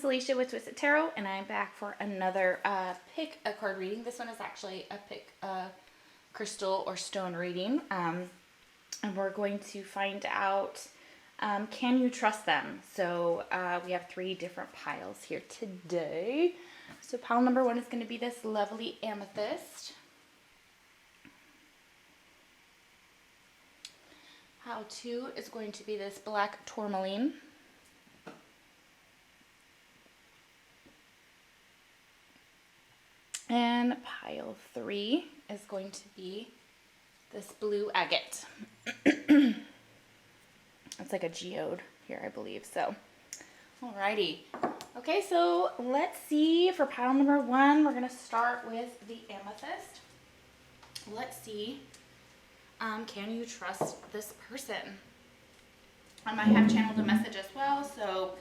it's Alicia with Twisted Tarot, and I'm back for another pick a card reading. This one is actually a pick a crystal or stone reading, and we're going to find out, can you trust them? So we have 3 different piles here today. So pile number 1 is going to be this lovely Amethyst. Pile 2 is going to be this black Tourmaline. And pile 3 is going to be this blue agate. It's like a geode here, I believe. So, alrighty. Okay, so let's see. For pile number 1, we're going to start with the Amethyst. Let's see. Can you trust this person? I have channeled a message as well. So,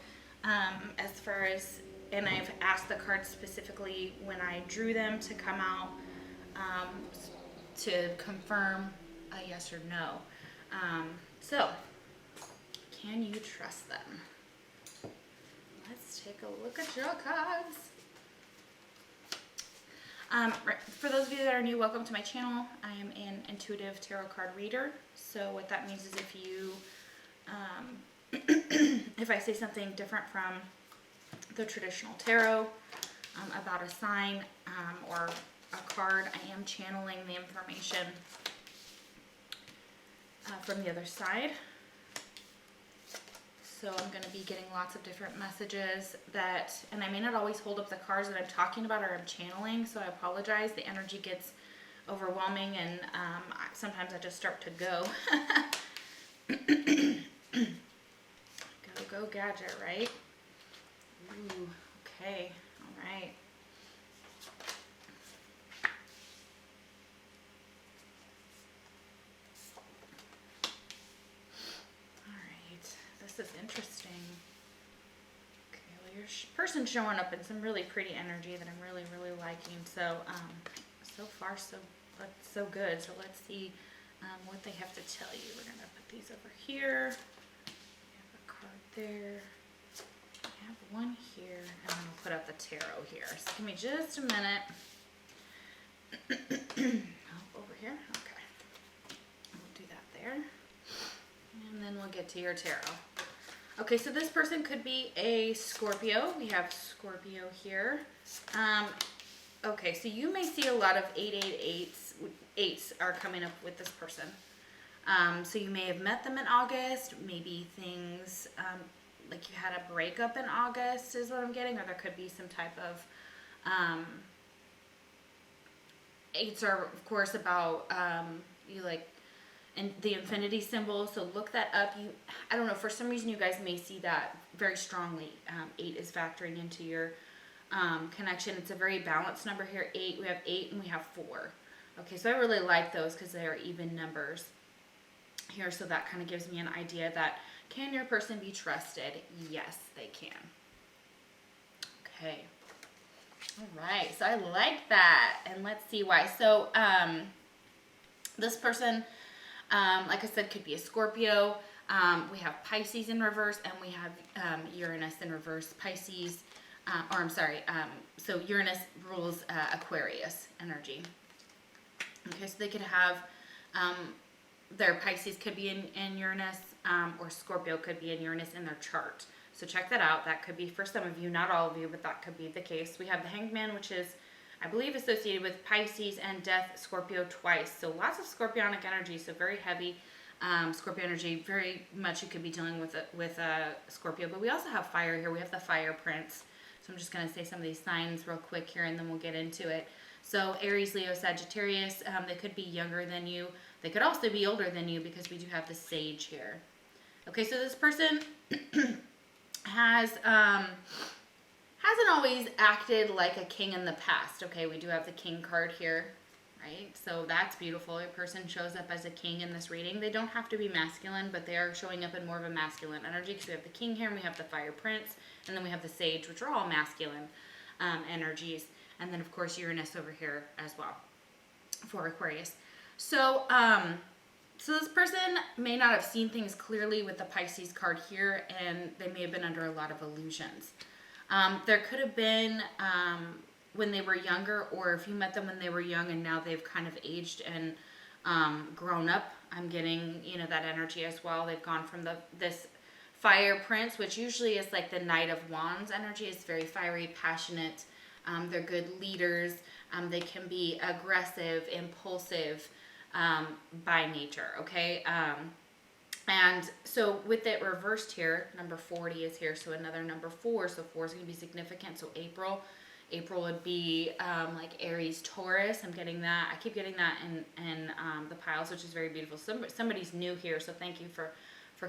as far as, and I've asked the cards specifically when I drew them to come out to confirm a yes or no. So, can you trust them? Let's take a look at your cards. For those of you that are new, welcome to my channel. I am an intuitive tarot card reader. So what that means is if you, if I say something different from the traditional tarot about a sign or a card, I am channeling the information from the other side. So I'm going to be getting lots of different messages that, and I may not always hold up the cards that I'm talking about or I'm channeling, so I apologize. The energy gets overwhelming and sometimes I just start to go. Go gadget, right? Ooh, okay, all right. This is interesting. Okay, well, your person showing up in some really pretty energy that I'm really, really liking. So, so far, so good. So let's see what they have to tell you. We're gonna put these over here. We have a card there. I have one here, and then I'll put up the tarot here. So give me just a minute. Oh, over here. Okay, we'll do that there. And then we'll get to your tarot. Okay, so this person could be a Scorpio. We have Scorpio here. Okay, so you may see a lot of 888s. 8s are coming up with this person. So you may have met them in August. Maybe things like you had a breakup in August is what I'm getting. Or there could be some type of... 8s are, of course, about you like... and the infinity symbol, so look that up. I don't know, for some reason you guys may see that very strongly. 8 is factoring into your connection. It's a very balanced number here. 8, we have 8 and we have 4. Okay, so I really like those because they are even numbers here. So that kind of gives me an idea that, can your person be trusted? Yes, they can. Okay. All right, so I like that. And let's see why. So this person... like I said, could be a Scorpio. We have Pisces in reverse, and we have Uranus in reverse. Pisces, or I'm sorry, so Uranus rules Aquarius energy. Okay, so they could have, their Pisces could be in Uranus, or Scorpio could be in Uranus in their chart. So check that out. That could be for some of you, not all of you, but that could be the case. We have the Hanged Man, which is, I believe, associated with Pisces and Death Scorpio twice. So lots of scorpionic energy, so very heavy Scorpio energy. Very much you could be dealing with Scorpio. But we also have fire here. We have the Fire Prince. So I'm just going to say some of these signs real quick here, and then we'll get into it. So Aries, Leo, Sagittarius, they could be younger than you. They could also be older than you because we do have the Sage here. Okay, so this person hasn't always acted like a king in the past. Okay, we do have the King card here, right? So that's beautiful. A person shows up as a king in this reading. They don't have to be masculine, but they are showing up in more of a masculine energy because we have the King here, and we have the Fire Prince, and then we have the Sage, which are all masculine energies. And then, of course, Uranus over here as well for Aquarius. So, so this person may not have seen things clearly with the Pisces card here, and they may have been under a lot of illusions. There could have been when they were younger, or if you met them when they were young and now they've kind of aged and grown up. I'm getting, you know, that energy as well. They've gone from this Fire Prince, which usually is like the Knight of Wands energy. It's very fiery, passionate. They're good leaders. They can be aggressive, impulsive by nature, okay? And so with it reversed here, number 40 is here, so another number 4. So 4 is going to be significant. So April would be like Aries, Taurus. I'm getting that. I keep getting that in the piles, which is very beautiful. Somebody's new here, so thank you for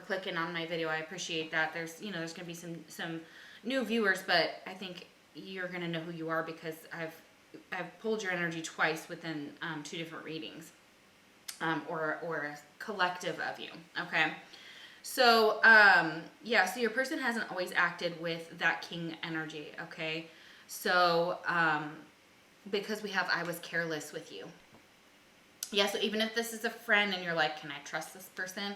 clicking on my video. I appreciate that. There's going to be some new viewers, but I think you're going to know who you are because I've pulled your energy twice within 2 different readings, or a collective of you. Okay. So, yeah, so your person hasn't always acted with that king energy. Okay. So, because we have, I was careless with you. Yeah. So even if this is a friend and you're like, can I trust this person?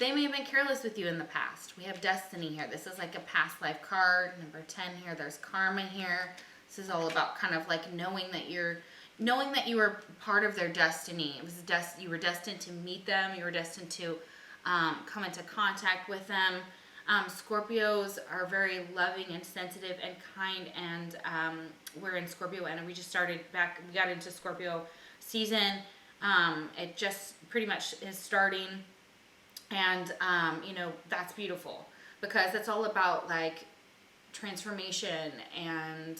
They may have been careless with you in the past. We have destiny here. This is like a past life card. Number 10 here. There's karma here. This is all about kind of like knowing that you were part of their destiny. It was you were destined to meet them. You were destined to come into contact with them. Scorpios are very loving and sensitive and kind, and we're in Scorpio, and we just started back. We got into Scorpio season. It just pretty much is starting. And, you know, that's beautiful because it's all about like transformation and,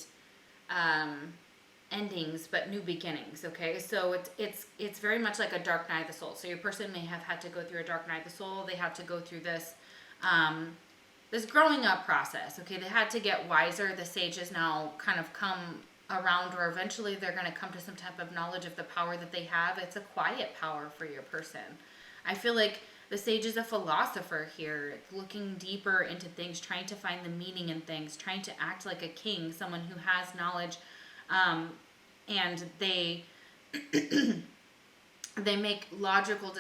endings, but new beginnings. Okay. So it's very much like a dark night of the soul. So your person may have had to go through a dark night of the soul. They had to go through this, this growing up process. Okay. They had to get wiser. The sages now kind of come around, or eventually they're going to come to some type of knowledge of the power that they have. It's a quiet power for your person. I feel like the sage is a philosopher here, looking deeper into things, trying to find the meaning in things, trying to act like a king, someone who has knowledge, and they they make more logical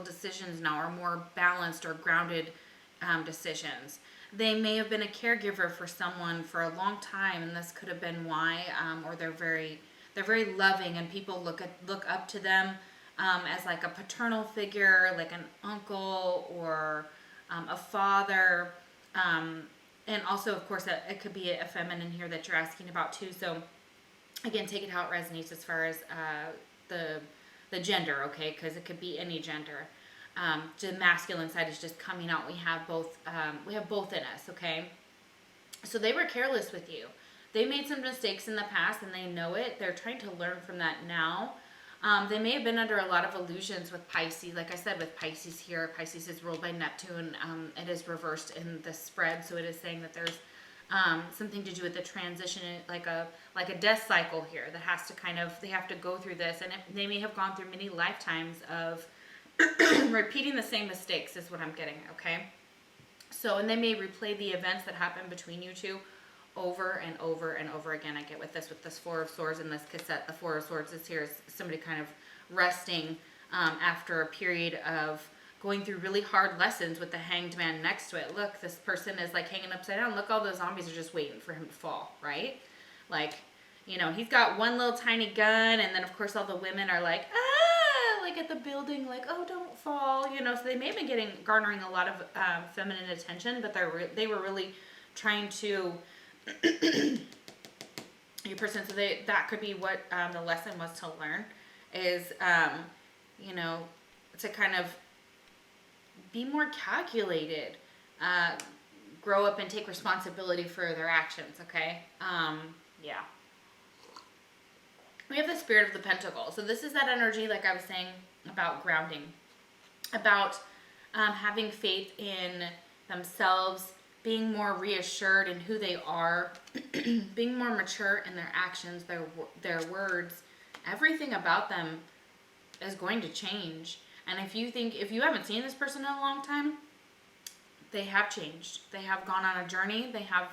decisions now, or more balanced or grounded decisions. They may have been a caregiver for someone for a long time, and this could have been why, or they're very loving, and people look up to them. As like a paternal figure, like an uncle or a father. And also, of course, it could be a feminine here that you're asking about too. So again, take it how it resonates as far as the gender, okay? Because it could be any gender. The masculine side is just coming out. We have both in us, okay? So they were careless with you. They made some mistakes in the past and they know it. They're trying to learn from that now. They may have been under a lot of illusions with Pisces. Like I said, with Pisces here, Pisces is ruled by Neptune. It is reversed in the spread, so it is saying that there's something to do with the transition, like a death cycle here that has to they have to go through this, and they may have gone through many lifetimes of repeating the same mistakes is what I'm getting, okay? So, and they may replay the events that happened between you two over and over and over again. I get with this 4 of Swords in this cassette. The 4 of Swords is here is somebody kind of resting after a period of going through really hard lessons with the Hanged Man next to it. Look, this person is like hanging upside down. Look, all those zombies are just waiting for him to fall, right? Like, you know, he's got one little tiny gun, and then of course all the women are like, like at the building, like, oh, don't fall, you know. So they may have been garnering a lot of feminine attention, but they were really trying to your person, so that could be what the lesson was to learn is, you know, to kind of be more calculated, grow up and take responsibility for their actions, okay? Yeah. We have the Spirit of the Pentacle. So this is that energy, like I was saying, about grounding, about having faith in themselves, being more reassured in who they are, being more mature in their actions, their words. Everything about them is going to change. And if you haven't seen this person in a long time, they have changed. They have gone on a journey. They have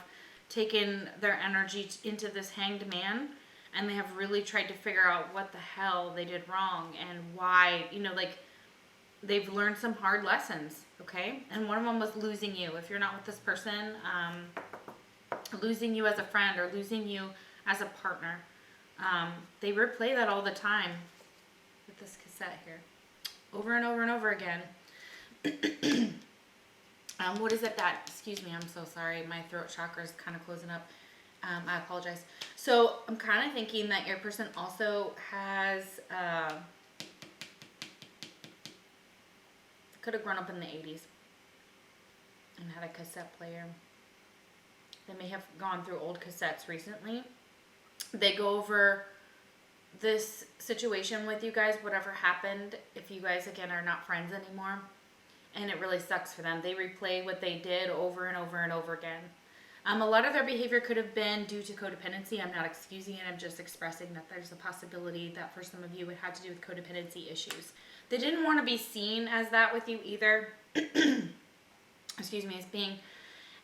taken their energy into this Hanged Man, and they have really tried to figure out what the hell they did wrong and why, you know, like, they've learned some hard lessons, okay? And one of them was losing you. If you're not with this person, losing you as a friend or losing you as a partner. They replay that all the time with this cassette here, over and over and over again. What is it that, excuse me, I'm so sorry, my throat chakra is kind of closing up. I apologize. So I'm kind of thinking that your person also has, could have grown up in the 80s and had a cassette player. They may have gone through old cassettes recently. They go over this situation with you guys, whatever happened, if you guys, again, are not friends anymore. And it really sucks for them. They replay what they did over and over and over again. A lot of their behavior could have been due to codependency. I'm not excusing it. I'm just expressing that there's a possibility that for some of you it had to do with codependency issues. They didn't want to be seen as that with you either. Excuse me, as being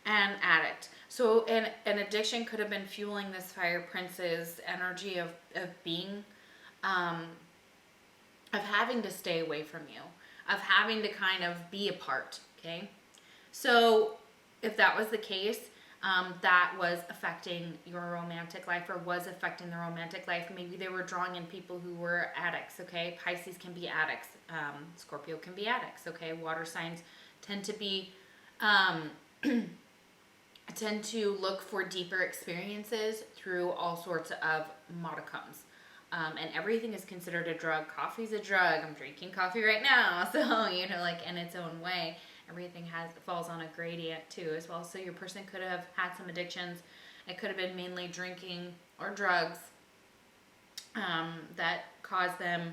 an addict. So an addiction could have been fueling this fire prince's energy of being, of having to stay away from you, of having to kind of be apart, okay? So if that was the case, that was affecting your romantic life or was affecting the romantic life. Maybe they were drawing in people who were addicts, okay? Pisces can be addicts. Scorpio can be addicts, okay? Water signs tend to be, tend to look for deeper experiences through all sorts of modicums. And everything is considered a drug. Coffee's a drug. I'm drinking coffee right now. So, you know, like in its own way, everything falls on a gradient too as well. So your person could have had some addictions. It could have been mainly drinking or drugs that caused them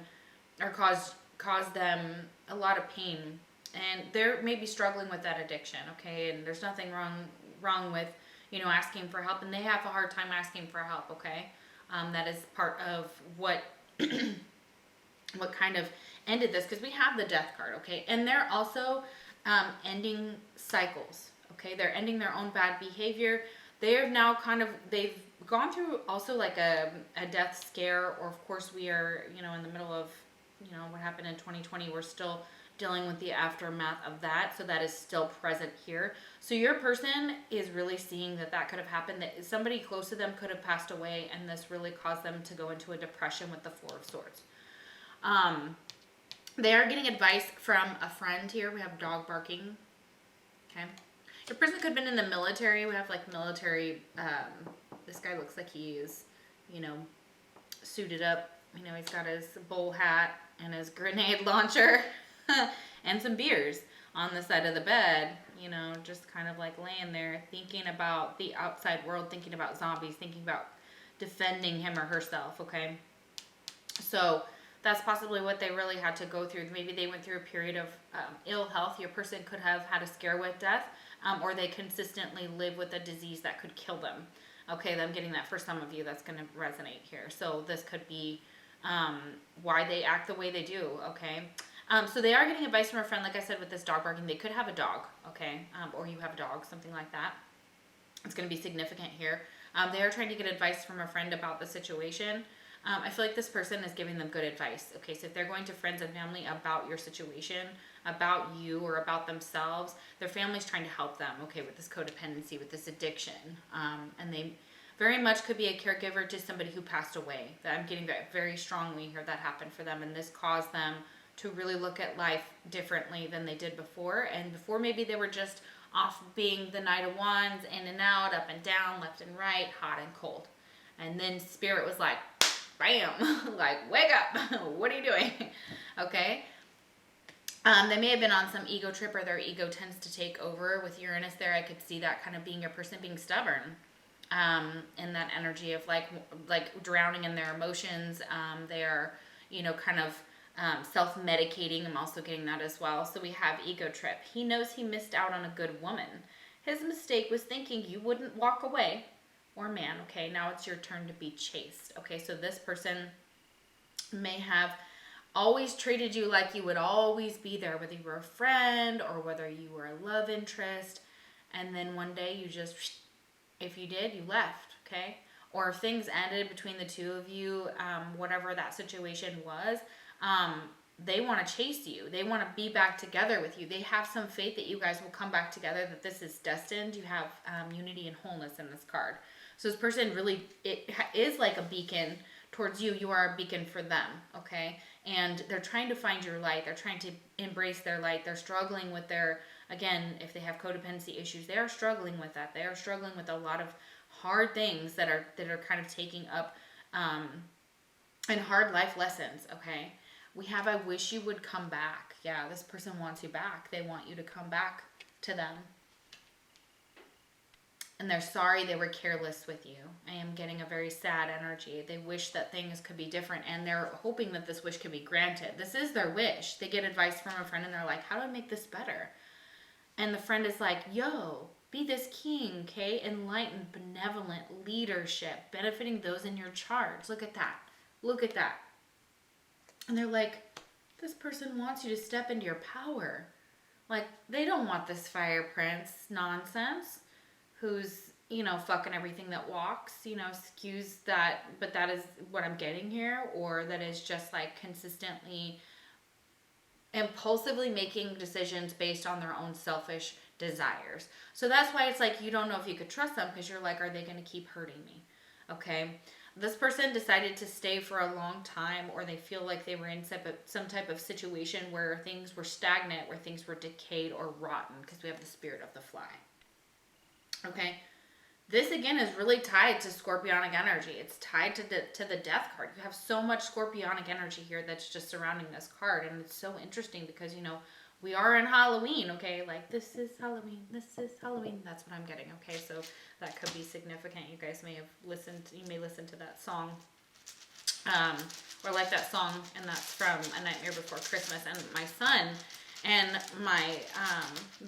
or caused them a lot of pain. And they're maybe struggling with that addiction, okay? And there's nothing wrong with, you know, asking for help. And they have a hard time asking for help, okay? That is part of what what kind of ended this, because we have the death card, okay? And they're also ending cycles, okay? They're ending their own bad behavior. They are now they've gone through also like a death scare, or of course we are, you know, in the middle of, you know, what happened in 2020. We're still dealing with the aftermath of that, so that is still present here. So your person is really seeing that could have happened, that somebody close to them could have passed away, and this really caused them to go into a depression with the Four of Swords. They are getting advice from a friend here. We have dog barking, okay? Your person could have been in the military. We have like military, this guy looks like he is, you know, suited up. You know, he's got his bowl hat and his grenade launcher and some beers on the side of the bed, you know, just kind of like laying there thinking about the outside world, thinking about zombies, thinking about defending him or herself, okay? So that's possibly what they really had to go through. Maybe they went through a period of ill health. Your person could have had a scare with death, or they consistently live with a disease that could kill them. Okay, I'm getting that for some of you. That's going to resonate here. So this could be why they act the way they do, okay? So they are getting advice from a friend, like I said, with this dog barking. They could have a dog, okay? Or you have a dog, something like that. It's going to be significant here. They are trying to get advice from a friend about the situation. I feel like this person is giving them good advice. Okay, so if they're going to friends and family about your situation, about you or about themselves, their family's trying to help them, okay, with this codependency, with this addiction. And they very much could be a caregiver to somebody who passed away. That I'm getting very strongly here that happened for them, and this caused them to really look at life differently than they did before. And before, maybe they were just off being the Knight of Wands, in and out, up and down, left and right, hot and cold. And then Spirit was like, bam, like, wake up, what are you doing? Okay. They may have been on some ego trip, or their ego tends to take over with Uranus there. I could see that kind of being your person being stubborn, and that energy of like drowning in their emotions. They are, you know, kind of self-medicating. I'm also getting that as well. So we have ego trip. He knows he missed out on a good woman. His mistake was thinking you wouldn't walk away. Or man, okay, now it's your turn to be chased. Okay, so this person may have always treated you like you would always be there, whether you were a friend or whether you were a love interest, and then one day you just, if you did, you left, okay? Or if things ended between the two of you, whatever that situation was, they want to chase you. They want to be back together with you. They have some faith that you guys will come back together, that this is destined. You have unity and wholeness in this card. So this person really, it is like a beacon towards you. You are a beacon for them, okay? And they're trying to find your light. They're trying to embrace their light. They're struggling with their, again, if they have codependency issues, they are struggling with that. They are struggling with a lot of hard things that are kind of taking up and hard life lessons, okay? We have, I wish you would come back. Yeah, this person wants you back. They want you to come back to them. And they're sorry they were careless with you. I am getting a very sad energy. They wish that things could be different, and they're hoping that this wish could be granted. This is their wish. They get advice from a friend, and they're like, how do I make this better? And the friend is like, yo, be this king, okay? Enlightened, benevolent leadership, benefiting those in your charge. Look at that. Look at that. And they're like, this person wants you to step into your power. Like, they don't want this fire prince nonsense who's, you know, fucking everything that walks, you know, excuse that, but that is what I'm getting here, or that is just like consistently, impulsively making decisions based on their own selfish desires. So that's why it's like, you don't know if you could trust them, because you're like, are they going to keep hurting me? Okay. This person decided to stay for a long time, or they feel like they were in some type of situation where things were stagnant, where things were decayed or rotten, because we have the spirit of the fly. Okay. This again is really tied to scorpionic energy. It's tied to the death card. You have so much scorpionic energy here that's just surrounding this card. And it's so interesting because, you know, we are in Halloween, okay? Like, this is Halloween, this is Halloween. That's what I'm getting, okay? So that could be significant. You guys may have listened, you may listen to that song. Or like that song, and that's from A Nightmare Before Christmas. And my son and my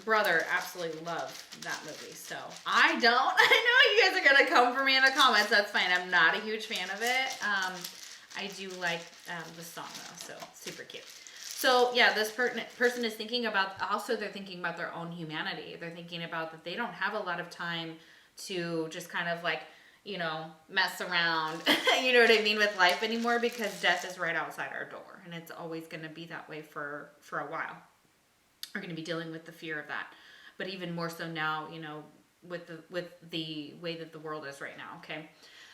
brother absolutely love that movie. So I don't. I know you guys are going to come for me in the comments. That's fine. I'm not a huge fan of it. I do like the song, though. So super cute. So yeah, this person is thinking about, also they're thinking about their own humanity. They're thinking about that they don't have a lot of time to just kind of like, you know, mess around, you know what I mean, with life anymore, because death is right outside our door, and it's always going to be that way for a while. We're going to be dealing with the fear of that, but even more so now, you know, with the way that the world is right now. Okay.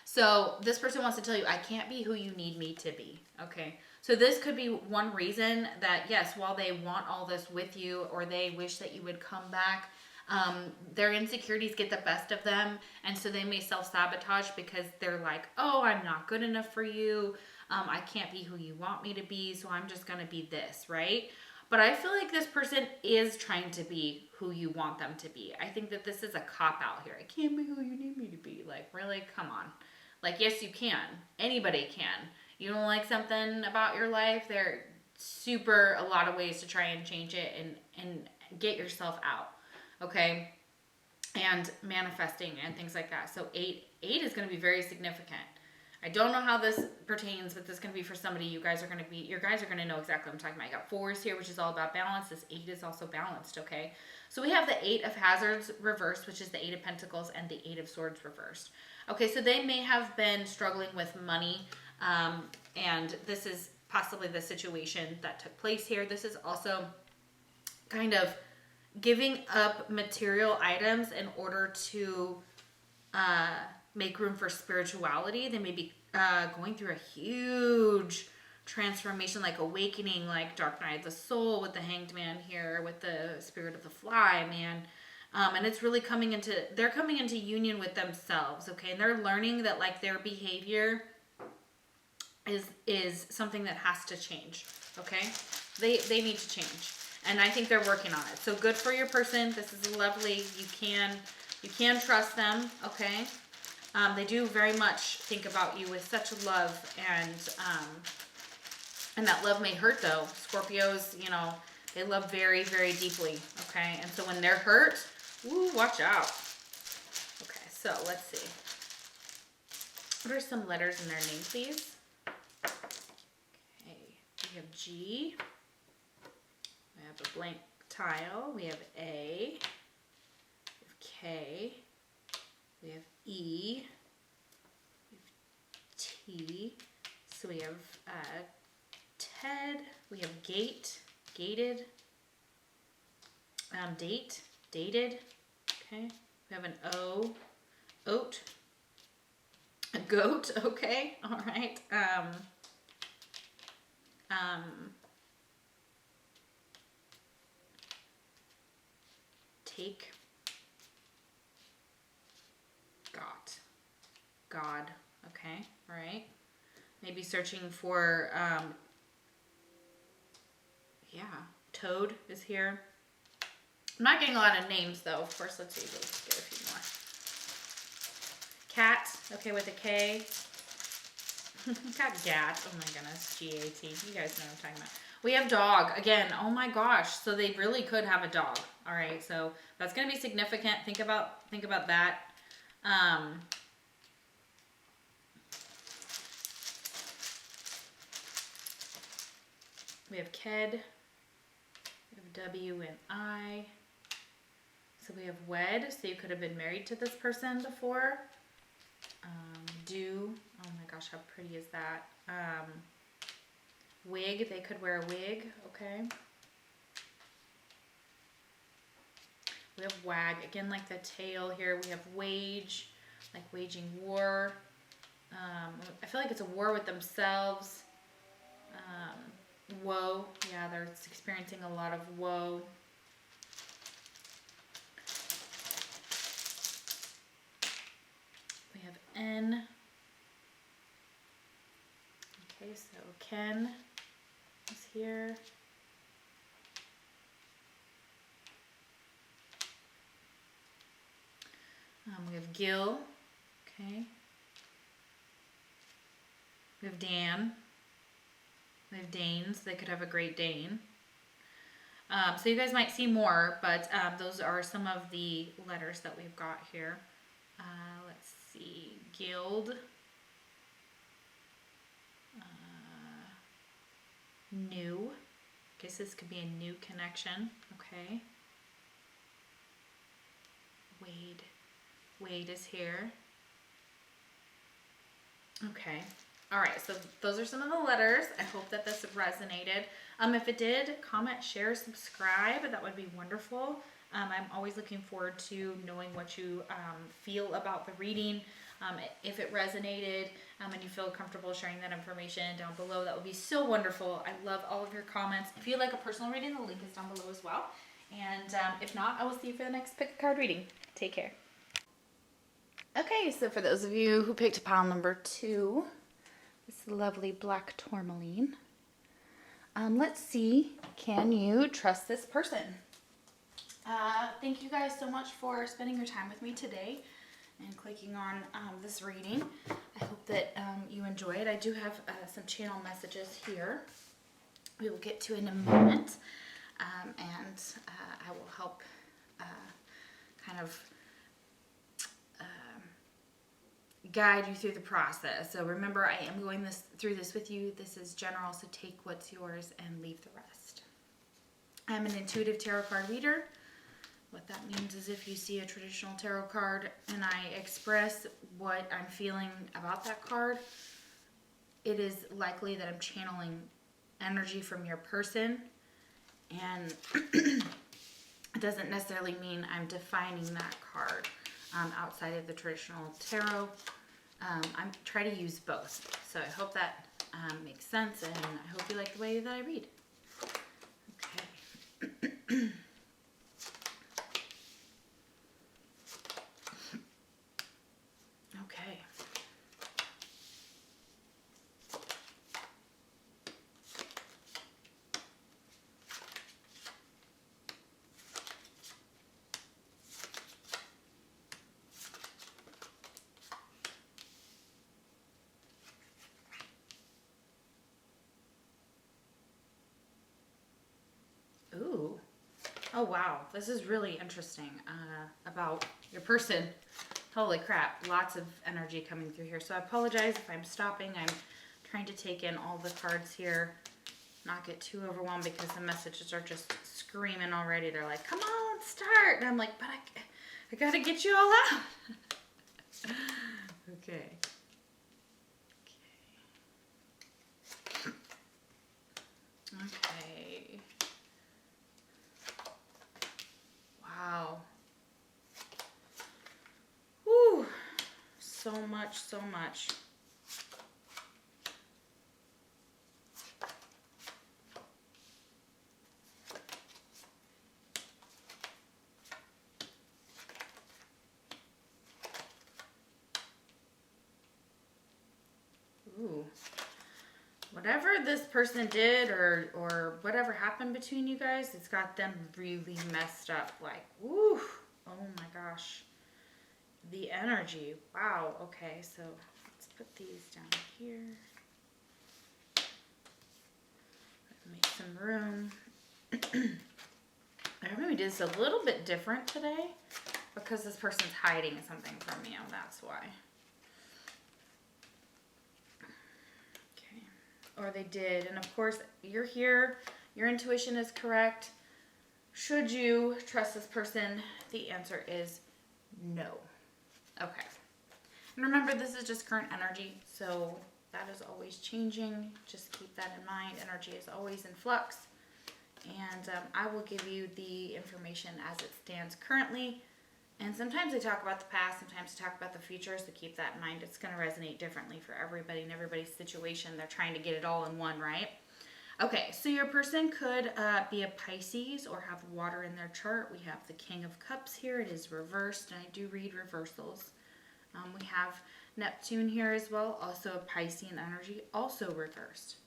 So this person wants to tell you, I can't be who you need me to be. Okay. So this could be one reason that, yes, while they want all this with you, or they wish that you would come back, their insecurities get the best of them. And so they may self-sabotage because they're like, oh, I'm not good enough for you. I can't be who you want me to be. So I'm just going to be this, right? But I feel like this person is trying to be who you want them to be. I think that this is a cop-out here. I can't be who you need me to be. Like, really? Come on. Like, yes, you can. Anybody can. You don't like something about your life, there are a lot of ways to try and change it and get yourself out. Okay? And manifesting and things like that. So 8 is going to be very significant. I don't know how this pertains, but this is going to be for somebody. You guys are going to know exactly what I'm talking about. I got 4s here, which is all about balance. This 8 is also balanced, okay? So we have the 8 of Hazards reversed, which is the 8 of Pentacles, and the 8 of Swords reversed. Okay, so they may have been struggling with money, and this is possibly the situation that took place here. This is also kind of giving up material items in order to make room for spirituality. They may be going through a huge transformation, like awakening, like Dark Night of the Soul with the Hanged Man here, with the Spirit of the Fly, man. And it's really they're coming into union with themselves, okay? And they're learning that like their behavior is something that has to change, okay? They need to change. And I think they're working on it. So good for your person. This is lovely. You can trust them, okay? They do very much think about you with such love, and that love may hurt though. Scorpios, you know, they love very, very deeply, okay? And so when they're hurt, ooh, watch out. Okay, so let's see. What are some letters in their name, please? Okay, we have G. We have a blank tile. We have A. We have K. We have E. We have T. So we have Ted. We have gate, gated, date, dated. Okay. We have an O, oat, a goat. Okay. All right. Take, God. Okay. All right. Maybe searching for, yeah, toad is here. I'm not getting a lot of names though. Of course, let's see. Let's get a few more. Cat, okay, with a K. Got gat. Oh my goodness, G-A-T. You guys know what I'm talking about. We have dog again. Oh my gosh. So they really could have a dog. All right. So that's going to be significant. Think about that. We have Ked. We have W and I. So we have wed. So you could have been married to this person before. Do. Oh my gosh, how pretty is that? Wig. They could wear a wig. Okay. We have wag. Again, like the tail here. We have wage. Like waging war. I feel like it's a war with themselves. Woe. Yeah, they're experiencing a lot of woe. We have N. Okay, so Ken is here. We have Gil. Okay. We have Dan. We have Danes. They could have a Great Dane. So you guys might see more, but those are some of the letters that we've got here. Let's see. Guild. New. I guess this could be a new connection. Okay. Wade. Wade is here. Okay. All right. So those are some of the letters. I hope that this resonated. If it did, comment, share, subscribe. That would be wonderful. I'm always looking forward to knowing what you feel about the reading. If it resonated and you feel comfortable sharing that information down below, that would be so wonderful. I love all of your comments. If you'd like a personal reading, the link is down below as well. And if not, I will see you for the next pick a card reading. Take care. Okay, so for those of you who picked pile number 2, this lovely black tourmaline. Let's see, can you trust this person? Thank you guys so much for spending your time with me today and clicking on this reading. I hope that you enjoy it. I do have some channel messages here we will get to in a moment, and I will help kind of guide you through the process. So remember, I am going through this with you. This is general, so take what's yours and leave the rest. I'm an intuitive tarot card reader. What that means is if you see a traditional tarot card and I express what I'm feeling about that card, it is likely that I'm channeling energy from your person, and it doesn't necessarily mean I'm defining that card outside of the traditional tarot. I try to use both, so I hope that makes sense, and I hope you like the way that I read. Okay. Okay. Ooh. Oh wow, this is really interesting about your person. Holy crap, lots of energy coming through here. So I apologize if I'm stopping. I'm trying to take in all the cards here, not get too overwhelmed because the messages are just screaming already. They're like, come on, start. And I'm like, but I gotta get you all out. Okay. Okay. so much, so much. Ooh. Whatever this person did or whatever happened between you guys, it's got them really messed up. Like, woo. Oh my gosh. The energy. Wow. Okay, so let's put these down here. Make some room. I maybe did this a little bit different today because this person's hiding something from you. That's why. Okay. Or they did. And of course, you're here. Your intuition is correct. Should you trust this person? The answer is no. Okay. And remember, this is just current energy, so that is always changing. Just keep that in mind. Energy is always in flux. And I will give you the information as it stands currently. And sometimes I talk about the past, sometimes I talk about the future, so keep that in mind. It's going to resonate differently for everybody and everybody's situation. They're trying to get it all in one, right? Okay, so your person could be a Pisces or have water in their chart. We have the King of Cups here. It is reversed, and I do read reversals. We have Neptune here as well, also a Piscean energy, also reversed.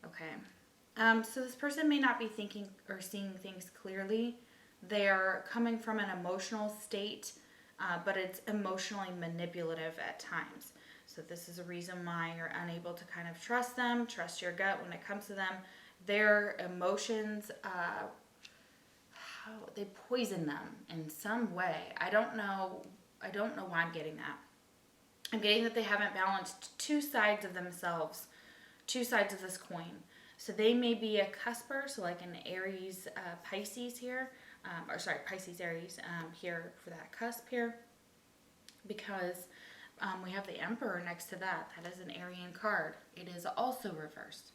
Okay, so this person may not be thinking or seeing things clearly. They are coming from an emotional state, but it's emotionally manipulative at times. So this is a reason why you're unable to kind of trust them, trust your gut when it comes to them. Their emotions, they poison them in some way. I don't know why I'm getting that. I'm getting that they haven't balanced two sides of themselves, two sides of this coin. So they may be a cusper, so like an Aries, Pisces here, Pisces, Aries here for that cusp here, because we have the Emperor next to that. That is an Aryan card. It is also reversed.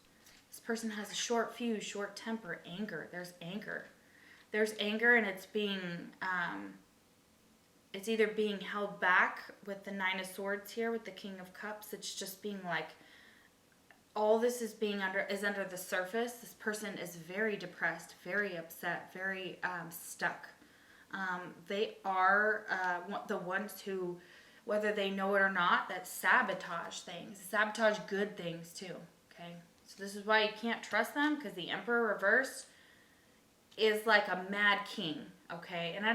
This person has a short fuse, short temper, anger. There's anger. There's anger, and it's being, it's either being held back with the Nine of Swords here with the King of Cups. It's just being like, all this is being under the surface. This person is very depressed, very upset, very stuck. They are the ones who, whether they know it or not, that sabotage things, sabotage good things too. Okay, so this is why you can't trust them, because the Emperor reversed is like a mad king. Okay, and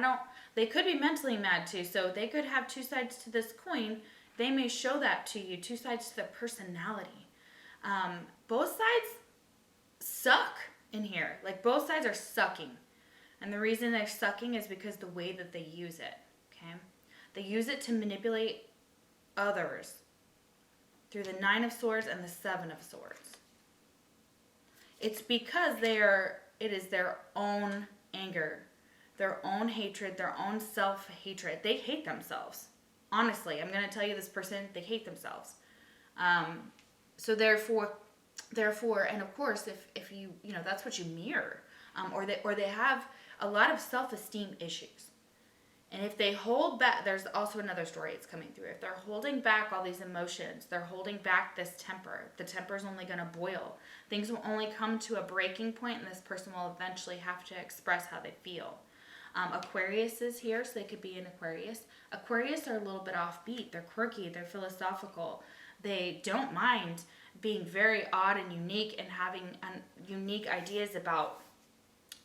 they could be mentally mad too. So they could have two sides to this coin. They may show that to you, two sides to their personality. Both sides suck in here. Like, both sides are sucking. And the reason they're sucking is because the way that they use it. Okay? They use it to manipulate others through the Nine of Swords and the Seven of Swords. It's because it is their own anger, their own hatred, their own self-hatred. They hate themselves. Honestly, I'm going to tell you, this person, they hate themselves. So therefore, and of course, if you that's what you mirror, or they have a lot of self-esteem issues. And if they hold back, there's also another story it's coming through. If they're holding back all these emotions, they're holding back this temper. The temper is only going to boil. Things will only come to a breaking point, and this person will eventually have to express how they feel. Aquarius is here, so they could be an Aquarius. Aquarius are a little bit offbeat. They're quirky. They're philosophical. They don't mind being very odd and unique and having unique ideas about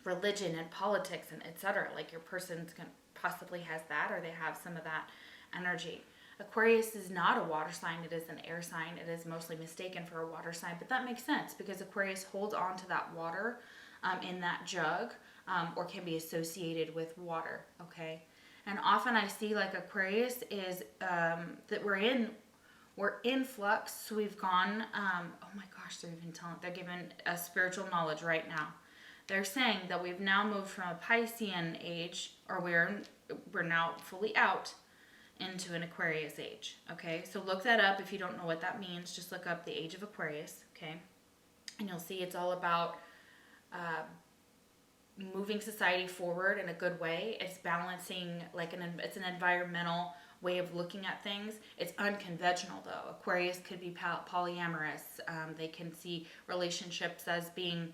religion and politics and etc. Like, your person possibly has that, or they have some of that energy. Aquarius is not a water sign. It is an air sign. It is mostly mistaken for a water sign, but that makes sense because Aquarius holds on to that water in that jug, or can be associated with water, okay? And often I see, like, Aquarius is that we're in flux. So we've gone, oh my gosh, they're giving us spiritual knowledge right now. They're saying that we've now moved from a Piscean age, or we're now fully out into an Aquarius age, okay? So look that up if you don't know what that means. Just look up the age of Aquarius, okay? And you'll see it's all about moving society forward in a good way. It's balancing, like it's an environmental way of looking at things. It's unconventional though. Aquarius could be polyamorous. They can see relationships as being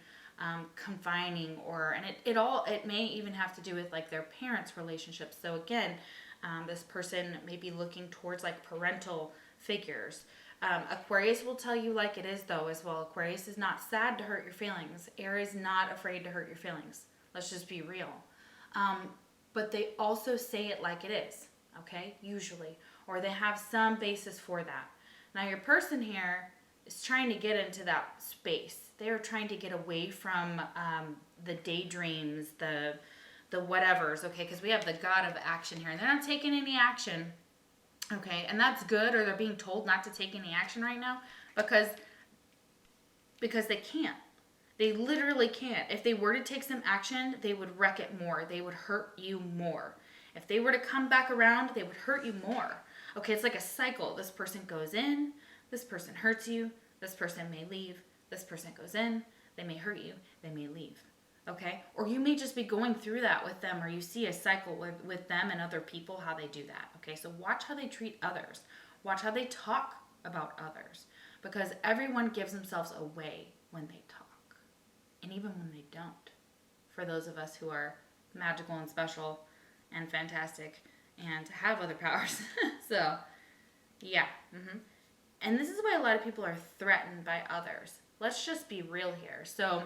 confining, and it may even have to do with like their parents' relationships. So again, this person may be looking towards like parental figures. Aquarius will tell you like it is though as well. Aquarius is not sad to hurt your feelings. Aries not afraid to hurt your feelings. Let's just be real. But they also say it like it is, okay? Usually. Or they have some basis for that. Now your person here is trying to get into that space. They are trying to get away from the daydreams, the whatevers, okay? Because we have the god of action here. And they're not taking any action, okay? And that's good, or they're being told not to take any action right now because they can't. They literally can't. If they were to take some action, they would wreck it more. They would hurt you more. If they were to come back around, they would hurt you more. Okay, it's like a cycle. This person goes in, this person hurts you, this person may leave, this person goes in, they may hurt you, they may leave. Okay? Or you may just be going through that with them, or you see a cycle with them and other people, how they do that. Okay, so watch how they treat others. Watch how they talk about others. Because everyone gives themselves away when they talk. And even when they don't. For those of us who are magical and special and fantastic and have other powers. So, yeah. And this is why a lot of people are threatened by others. Let's just be real here. So,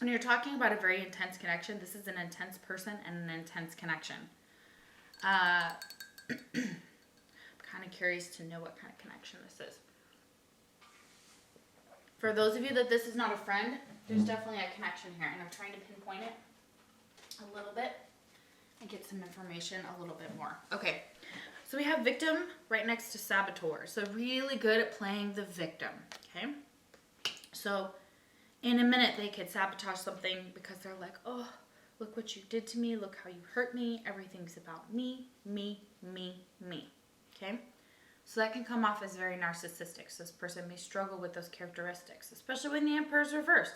when you're talking about a very intense connection, this is an intense person and an intense connection. I'm kind of curious to know what kind of connection this is. For those of you that this is not a friend, there's definitely a connection here, and I'm trying to pinpoint it a little bit and get some information a little bit more. Okay, so we have victim right next to saboteur. So really good at playing the victim, okay? So in a minute, they could sabotage something because they're like, oh, look what you did to me. Look how you hurt me. Everything's about me, me, me, me, okay? So that can come off as very narcissistic. So this person may struggle with those characteristics, especially when the Emperor is reversed.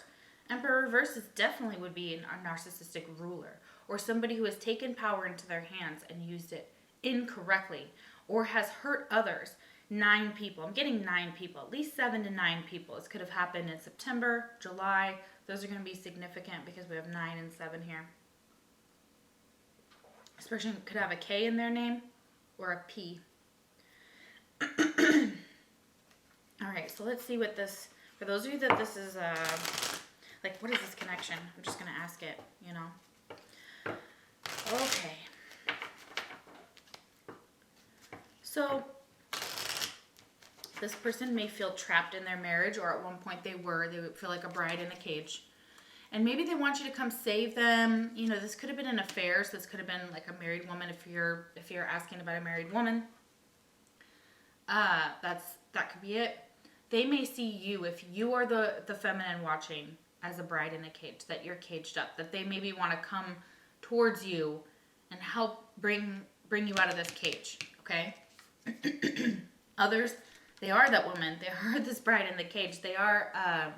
Emperor reversed definitely would be a narcissistic ruler, or somebody who has taken power into their hands and used it incorrectly, or has hurt others. 9 people. I'm getting 9 people, at least 7 to 9 people. This could have happened in September, July. Those are going to be significant because we have 9 and 7 here. This person could have a K in their name or a P. All right, so let's see what this, for those of you that this is, like, what is this connection? I'm just going to ask it, you know. Okay. So, this person may feel trapped in their marriage, or at one point they would feel like a bride in a cage. And maybe they want you to come save them. You know, this could have been an affair, so this could have been like a married woman if you're asking about a married woman. That could be it. They may see you, if you are the feminine watching, as a bride in a cage, that you're caged up, that they maybe want to come towards you and help bring you out of this cage, okay? Others, they are that woman. They are this bride in the cage. They are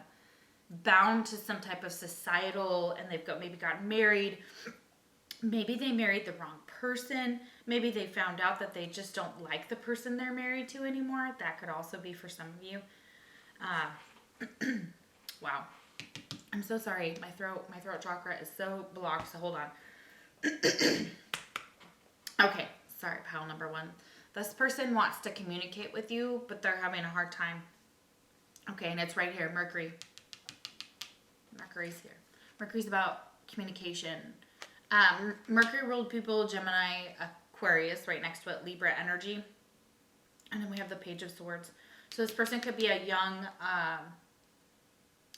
bound to some type of societal, and they've maybe gotten married. Maybe they married the wrong person. Maybe they found out that they just don't like the person they're married to anymore. That could also be for some of you. Wow. I'm so sorry. My throat chakra is so blocked, so hold on. Okay. Sorry, pile number 1. This person wants to communicate with you, but they're having a hard time. Okay, and it's right here, Mercury. Mercury's here. Mercury's about communication. Mercury ruled people, Gemini, Aquarius, right next to it, Libra energy. And then we have the Page of Swords. So this person could be a young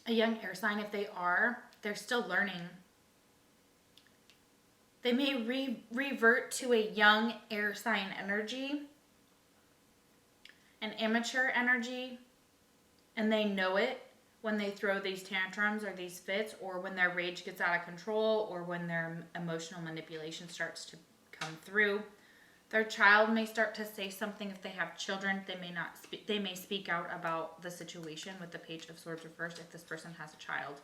air sign. If they're still learning. They may revert to a young air sign energy, an immature energy, and they know it when they throw these tantrums or these fits, or when their rage gets out of control, or when their emotional manipulation starts to come through. Their child may start to say something. If they have children, they may speak out about the situation with the Page of Swords reversed if this person has a child.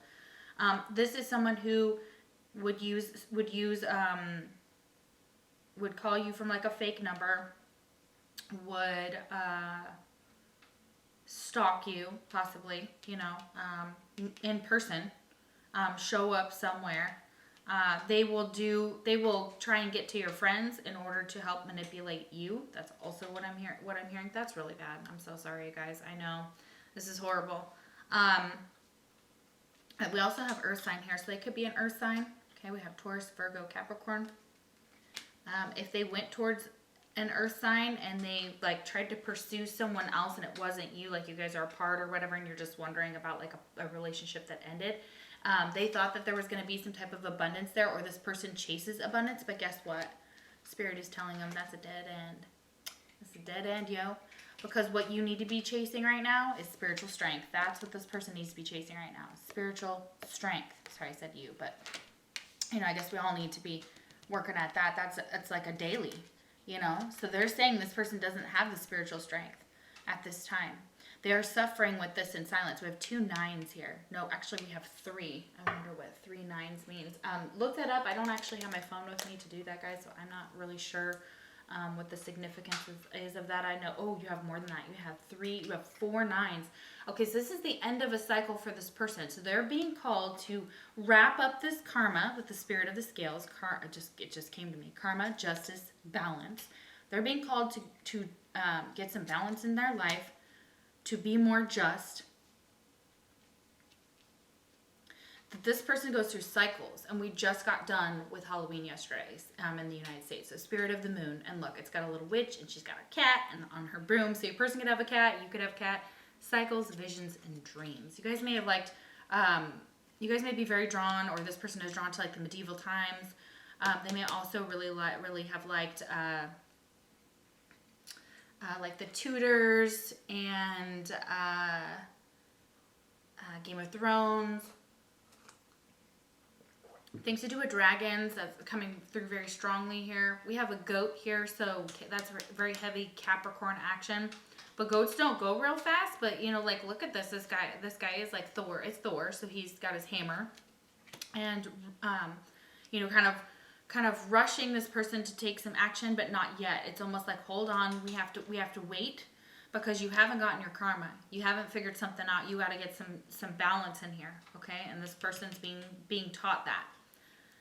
This is someone who would call you from like a fake number, would stalk you, possibly, you know, in person, show up somewhere. They will try and get to your friends in order to help manipulate you. That's also what I'm hearing. That's really bad. I'm so sorry, you guys. I know this is horrible. We also have earth sign here, so they could be an earth sign. Okay, we have Taurus, Virgo, Capricorn. If they went towards an earth sign and they like tried to pursue someone else and it wasn't you, like you guys are apart or whatever, and you're just wondering about like a relationship that ended, they thought that there was going to be some type of abundance there, or this person chases abundance, but guess what? Spirit is telling them that's a dead end. It's a dead end, yo. Because what you need to be chasing right now is spiritual strength. That's what this person needs to be chasing right now. Spiritual strength. Sorry, I said you, but you know, I guess we all need to be working at that. That's like a daily, you know. So they're saying this person doesn't have the spiritual strength at this time. They are suffering with this in silence. We have 2 9s here. No, actually we have 3. I wonder what 3 9s means. Look that up. I don't actually have my phone with me to do that, guys, so I'm not really sure what the significance is of that. I know, oh, you have more than that. You have 4 9s. Okay, so this is the end of a cycle for this person. So they're being called to wrap up this karma with the spirit of the scales. It just came to me. Karma, justice, balance. They're being called to get some balance in their life, to be more just. That this person goes through cycles, and we just got done with Halloween yesterday in the United States. So spirit of the moon, and look, it's got a little witch, and she's got a cat and on her broom. So your person could have a cat, you could have a cat. Cycles, visions, and dreams. You guys may have liked, you guys may be very drawn, or this person is drawn to like the medieval times. They may also really have liked like the Tudors and Game of Thrones. Things to do with dragons, that's coming through very strongly here. We have a goat here, so that's very heavy Capricorn action. But goats don't go real fast, but you know, like look at this. This guy is like Thor. It's Thor, so he's got his hammer. And you know, kind of rushing this person to take some action, but not yet. It's almost like, hold on, we have to wait, because you haven't gotten your karma. You haven't figured something out. You got to get some balance in here, okay? And this person's being taught that.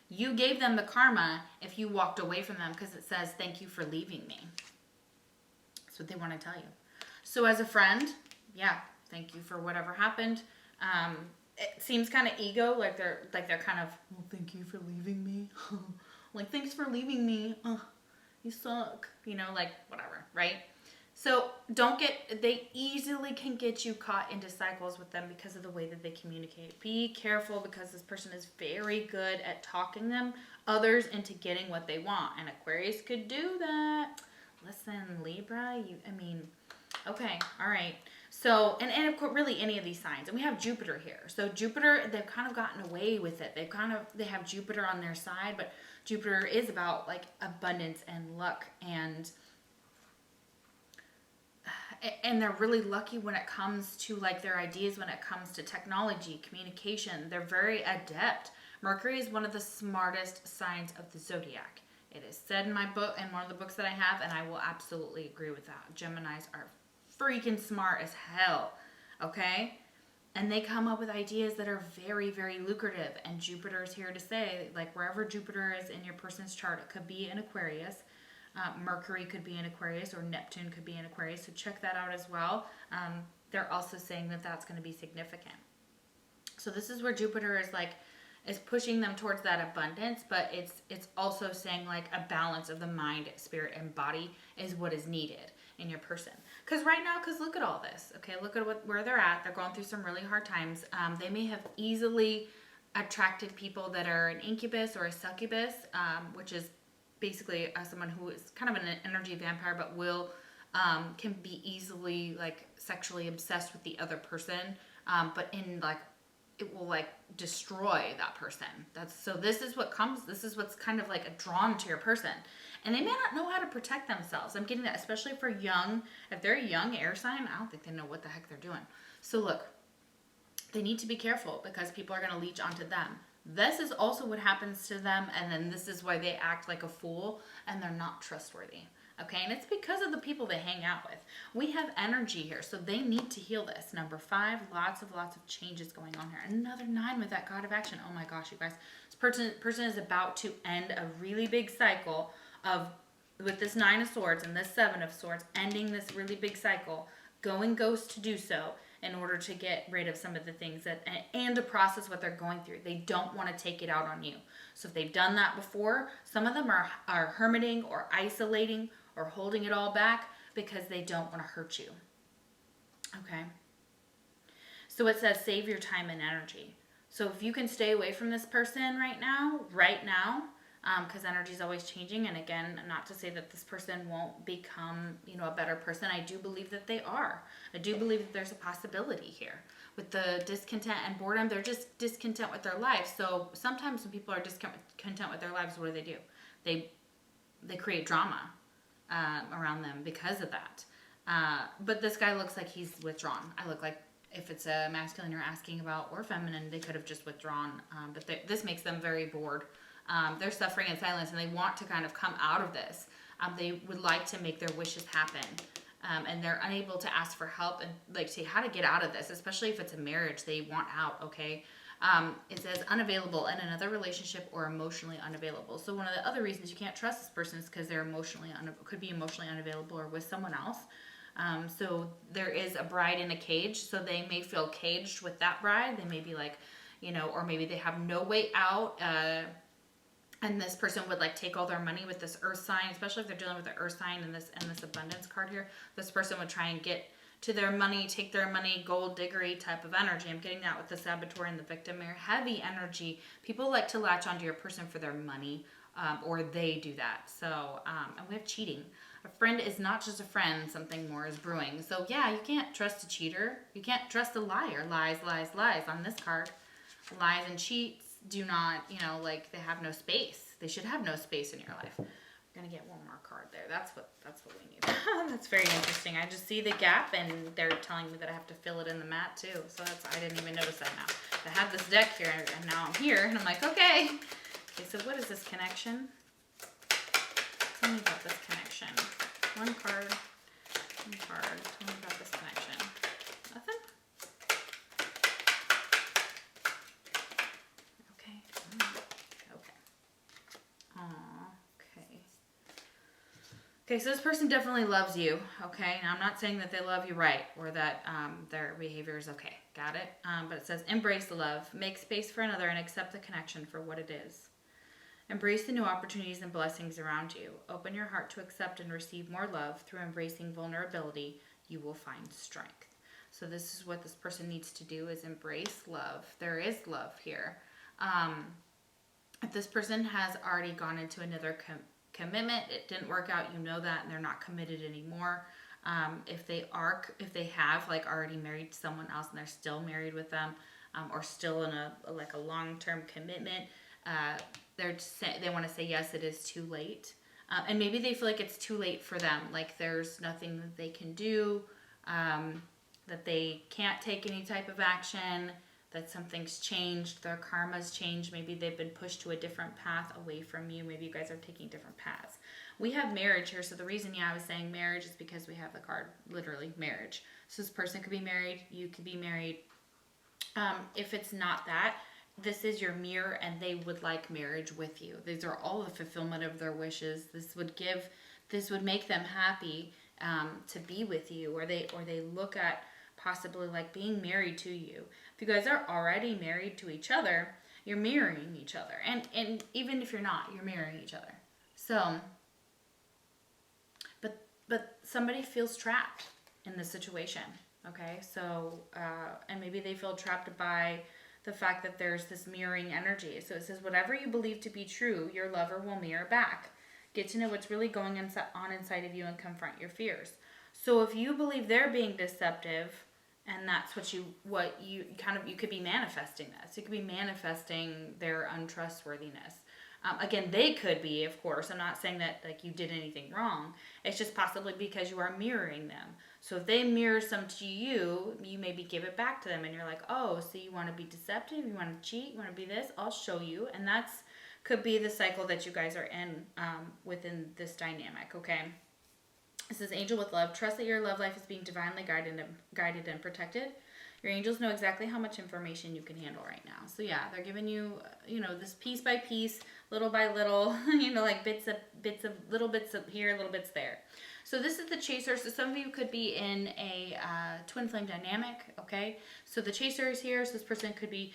You gave them the karma if you walked away from them, because it says, thank you for leaving me. That's what they want to tell you. So as a friend, yeah, thank you for whatever happened. It seems kind of ego, like they're kind of, well, thank you for leaving me. Like, thanks for leaving me. You suck. You know, like, whatever, right? So they easily can get you caught into cycles with them because of the way that they communicate. Be careful, because this person is very good at talking them others into getting what they want. And Aquarius could do that. Listen, Libra, okay, all right. So, and of course, really any of these signs. And we have Jupiter here. So Jupiter, they've kind of gotten away with it. They have Jupiter on their side, but Jupiter is about like abundance and luck, and they're really lucky when it comes to like their ideas, when it comes to technology, communication. They're very adept. Mercury is one of the smartest signs of the zodiac. It is said in my book, in one of the books that I have, and I will absolutely agree with that. Geminis are freaking smart as hell, okay? And they come up with ideas that are very, very lucrative. And Jupiter is here to say, like, wherever Jupiter is in your person's chart, it could be an Aquarius. Mercury could be an Aquarius, or Neptune could be an Aquarius. So check that out as well. They're also saying that that's going to be significant. So this is where Jupiter is pushing them towards that abundance, but it's also saying like a balance of the mind, spirit, and body is what is needed in your person. Because look at all this, okay? Look at where they're at. They're going through some really hard times. They may have easily attracted people that are an incubus or a succubus, which is basically someone who is kind of an energy vampire, but can be easily like sexually obsessed with the other person, but in like, it will like destroy that person. This is what's kind of like drawn to your person. And they may not know how to protect themselves. I'm getting that, especially for if they're a young air sign, I don't think they know what the heck they're doing. So look, they need to be careful, because people are going to leech onto them. This is also what happens to them, and then this is why they act like a fool, and they're not trustworthy. Okay, and it's because of the people they hang out with. We have energy here, so they need to heal this. Number 5, lots of changes going on here. Another 9 with that God of Action. Oh my gosh, you guys. This person is about to end a really big cycle of, with this 9 of Swords and this 7 of Swords, ending this really big cycle, going ghost to do so in order to get rid of some of the things that, and to process what they're going through. They don't want to take it out on you. So if they've done that before, some of them are hermiting or isolating or holding it all back because they don't want to hurt you. Okay? So it says save your time and energy. So if you can stay away from this person right now, because energy is always changing, and again, not to say that this person won't become, a better person. I do believe that they are. I do believe that there's a possibility here. With the discontent and boredom, they're just discontent with their life. So sometimes when people are discontent with their lives, what do? They create drama around them because of that. But this guy looks like he's withdrawn. I look like, if it's a masculine you're asking about or feminine, they could have just withdrawn. But this makes them very bored. They're suffering in silence, and they want to kind of come out of this. They would like to make their wishes happen. And they're unable to ask for help and like say how to get out of this, especially if it's a marriage. They want out, okay? It says unavailable in another relationship or emotionally unavailable. So one of the other reasons you can't trust this person is because they're could be emotionally unavailable or with someone else. So there is a bride in a cage, so they may feel caged with that bride. They may be like, or maybe they have no way out. And this person would like take all their money with this earth sign, especially if they're dealing with the earth sign and this abundance card here. This person would try and get to their money, take their money, gold diggery type of energy. I'm getting that with the saboteur and the victim here. Heavy energy. People like to latch onto your person for their money, or they do that. So, and we have cheating. A friend is not just a friend, something more is brewing. So yeah, you can't trust a cheater. You can't trust a liar. Lies, lies, lies on this card. Lies and cheats do not, they have no space. They should have no space in your life. I'm gonna get one more card there. That's what we need. That's very interesting. I just see the gap, and they're telling me that I have to fill it in the mat too. So I didn't even notice that now. I had this deck here, and now I'm here, and I'm like, okay. Okay, so what is this connection? Tell me about this connection. One card. Tell me about this connection. Nothing? Okay. Okay. Okay, so this person definitely loves you. Okay, now I'm not saying that they love you right or that their behavior is okay. Got it? But it says embrace love, make space for another, and accept the connection for what it is. Embrace the new opportunities and blessings around you. Open your heart to accept and receive more love. Through embracing vulnerability, you will find strength. So this is what this person needs to do, is embrace love. There is love here. If this person has already gone into another commitment, it didn't work out, you know that, and they're not committed anymore. If they have like already married someone else and they're still married with them, or still in a long-term commitment, they want to say yes, it is too late. And maybe they feel like it's too late for them. Like there's nothing that they can do, that they can't take any type of action, that something's changed, their karma's changed. Maybe they've been pushed to a different path away from you. Maybe you guys are taking different paths. We have marriage here. So the reason, I was saying marriage is because we have the card, literally marriage. So this person could be married. You could be married. If it's not that, this is your mirror, and they would like marriage with you. These are all the fulfillment of their wishes. This would make them happy to be with you, or they look at possibly like being married to you. If you guys are already married to each other, you're mirroring each other, and even if you're not, you're mirroring each other. So, but somebody feels trapped in this situation. Okay, so and maybe they feel trapped by the fact that there's this mirroring energy. So it says, whatever you believe to be true, your lover will mirror back. Get to know what's really going on inside of you and confront your fears. So if you believe they're being deceptive, and that's what you could be manifesting this. You could be manifesting their untrustworthiness. Again, they could be, of course. I'm not saying that like you did anything wrong. It's just possibly because you are mirroring them. So if they mirror some to you, you maybe give it back to them, and you're like, oh, so you want to be deceptive, you want to cheat, you want to be this, I'll show you. And that's could be the cycle that you guys are in within this dynamic, okay? It says, angel with love, trust that your love life is being divinely guided and protected. Your angels know exactly how much information you can handle right now. So yeah, they're giving you, this piece by piece, little by little, like bits of little bits of here, little bits there. So this is the chaser. So some of you could be in a twin flame dynamic, okay? So the chaser is here. So this person could be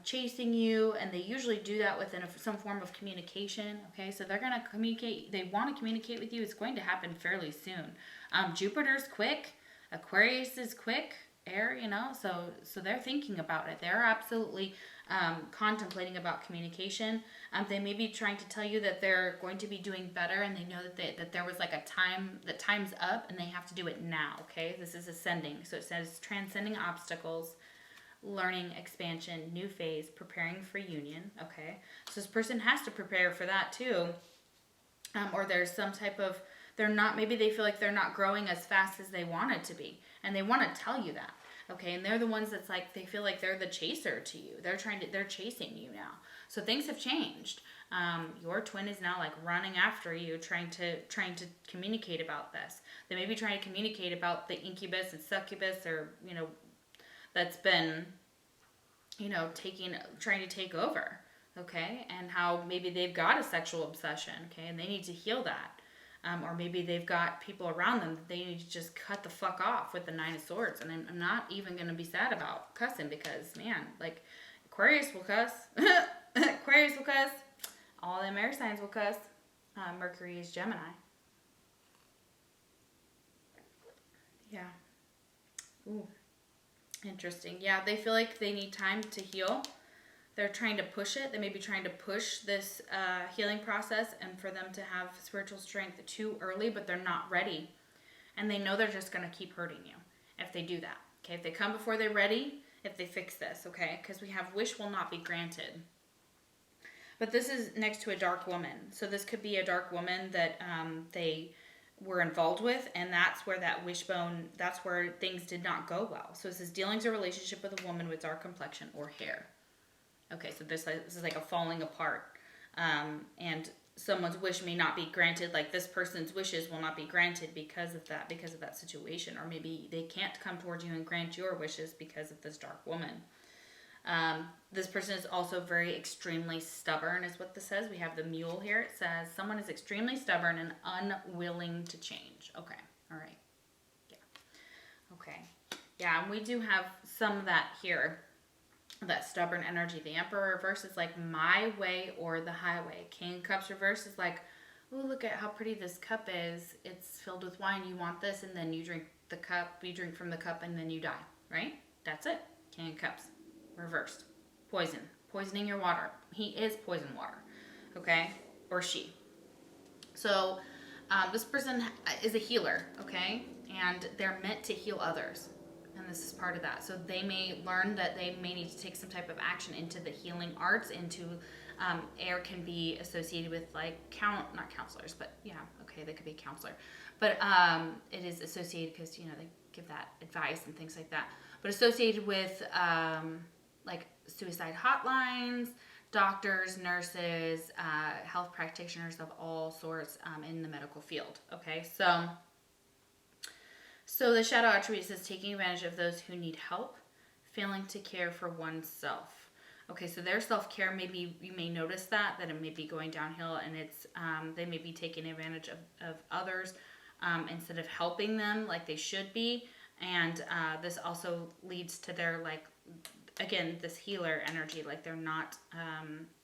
chasing you, and they usually do that within some form of communication, okay? So they're going to communicate. They want to communicate with you. It's going to happen fairly soon. Jupiter's quick. Aquarius is quick. Air, so they're thinking about it. They're absolutely contemplating about communication. They may be trying to tell you that they're going to be doing better, and they know that there was like a time, that time's up and they have to do it now, okay? This is ascending. So it says transcending obstacles, learning, expansion, new phase, preparing for union, okay? So this person has to prepare for that too. Or there's some type of, maybe they feel like they're not growing as fast as they wanted to be. And they want to tell you that, okay? And they're the ones that's like, they feel like they're the chaser to you. They're chasing you now. So things have changed. Your twin is now like running after you, trying to communicate about this. They may be trying to communicate about the incubus and succubus, or, that's been, trying to take over, okay? And how maybe they've got a sexual obsession, okay? And they need to heal that. Or maybe they've got people around them that they need to just cut the fuck off with the 9 of Swords. And I'm not even going to be sad about cussing, because, man, like, Aquarius will cuss. Aquarius will cuss. All them air signs will cuss. Mercury is Gemini. Yeah. Ooh. Interesting. Yeah, they feel like they need time to heal. They're trying to push it. They may be trying to push this healing process, and for them to have spiritual strength too early, but they're not ready. And they know they're just going to keep hurting you if they do that. Okay, if they come before they're ready, if they fix this, okay? Because we have wish will not be granted. But this is next to a dark woman. So this could be a dark woman that they were involved with, and that's where that wishbone, that's where things did not go well. So this is dealings or relationship with a woman with dark complexion or hair. Okay, so this is like a falling apart, and someone's wish may not be granted. Like, this person's wishes will not be granted because of that situation, or maybe they can't come towards you and grant your wishes because of this dark woman. This person is also very extremely stubborn, is what this says. We have the mule here. It says someone is extremely stubborn and unwilling to change. Okay, all right, yeah, okay, yeah, and we do have some of that here. That stubborn energy. The Emperor reverse is like my way or the highway. King of Cups reverse is like, oh, look at how pretty this cup is. It's filled with wine. You want this, and then you drink the cup. You drink from the cup, and then you die, right? That's it. King of Cups reversed. Poison. Poisoning your water. He is poison water, okay? Or she. So this person is a healer, okay? And they're meant to heal others. And this is part of that. So they may learn that they may need to take some type of action into the healing arts, into air can be associated with like not counselors, but yeah, okay, they could be a counselor. But it is associated because, they give that advice and things like that. But associated with like suicide hotlines, doctors, nurses, health practitioners of all sorts in the medical field. Okay, so the shadow attribute says taking advantage of those who need help, failing to care for oneself. Okay, so their self-care, maybe you may notice that it may be going downhill, and it's they may be taking advantage of others instead of helping them like they should be. And this also leads to their, like, again, this healer energy, like they're not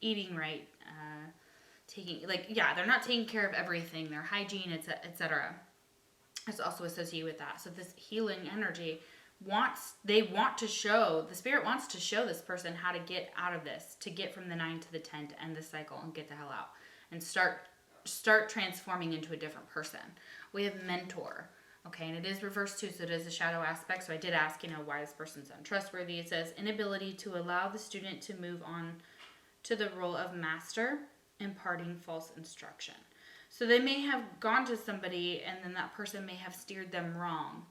eating right, they're not taking care of everything, their hygiene, etc. It's also associated with that. So this healing energy the spirit wants to show this person how to get out of this, to get from the 9 to the 10, to end this cycle and get the hell out and start transforming into a different person. We have mentor, okay, and it is reversed too, so it is a shadow aspect. So I did ask, why this person's untrustworthy. It says inability to allow the student to move on to the role of master, imparting false instruction. So they may have gone to somebody, and then that person may have steered them wrong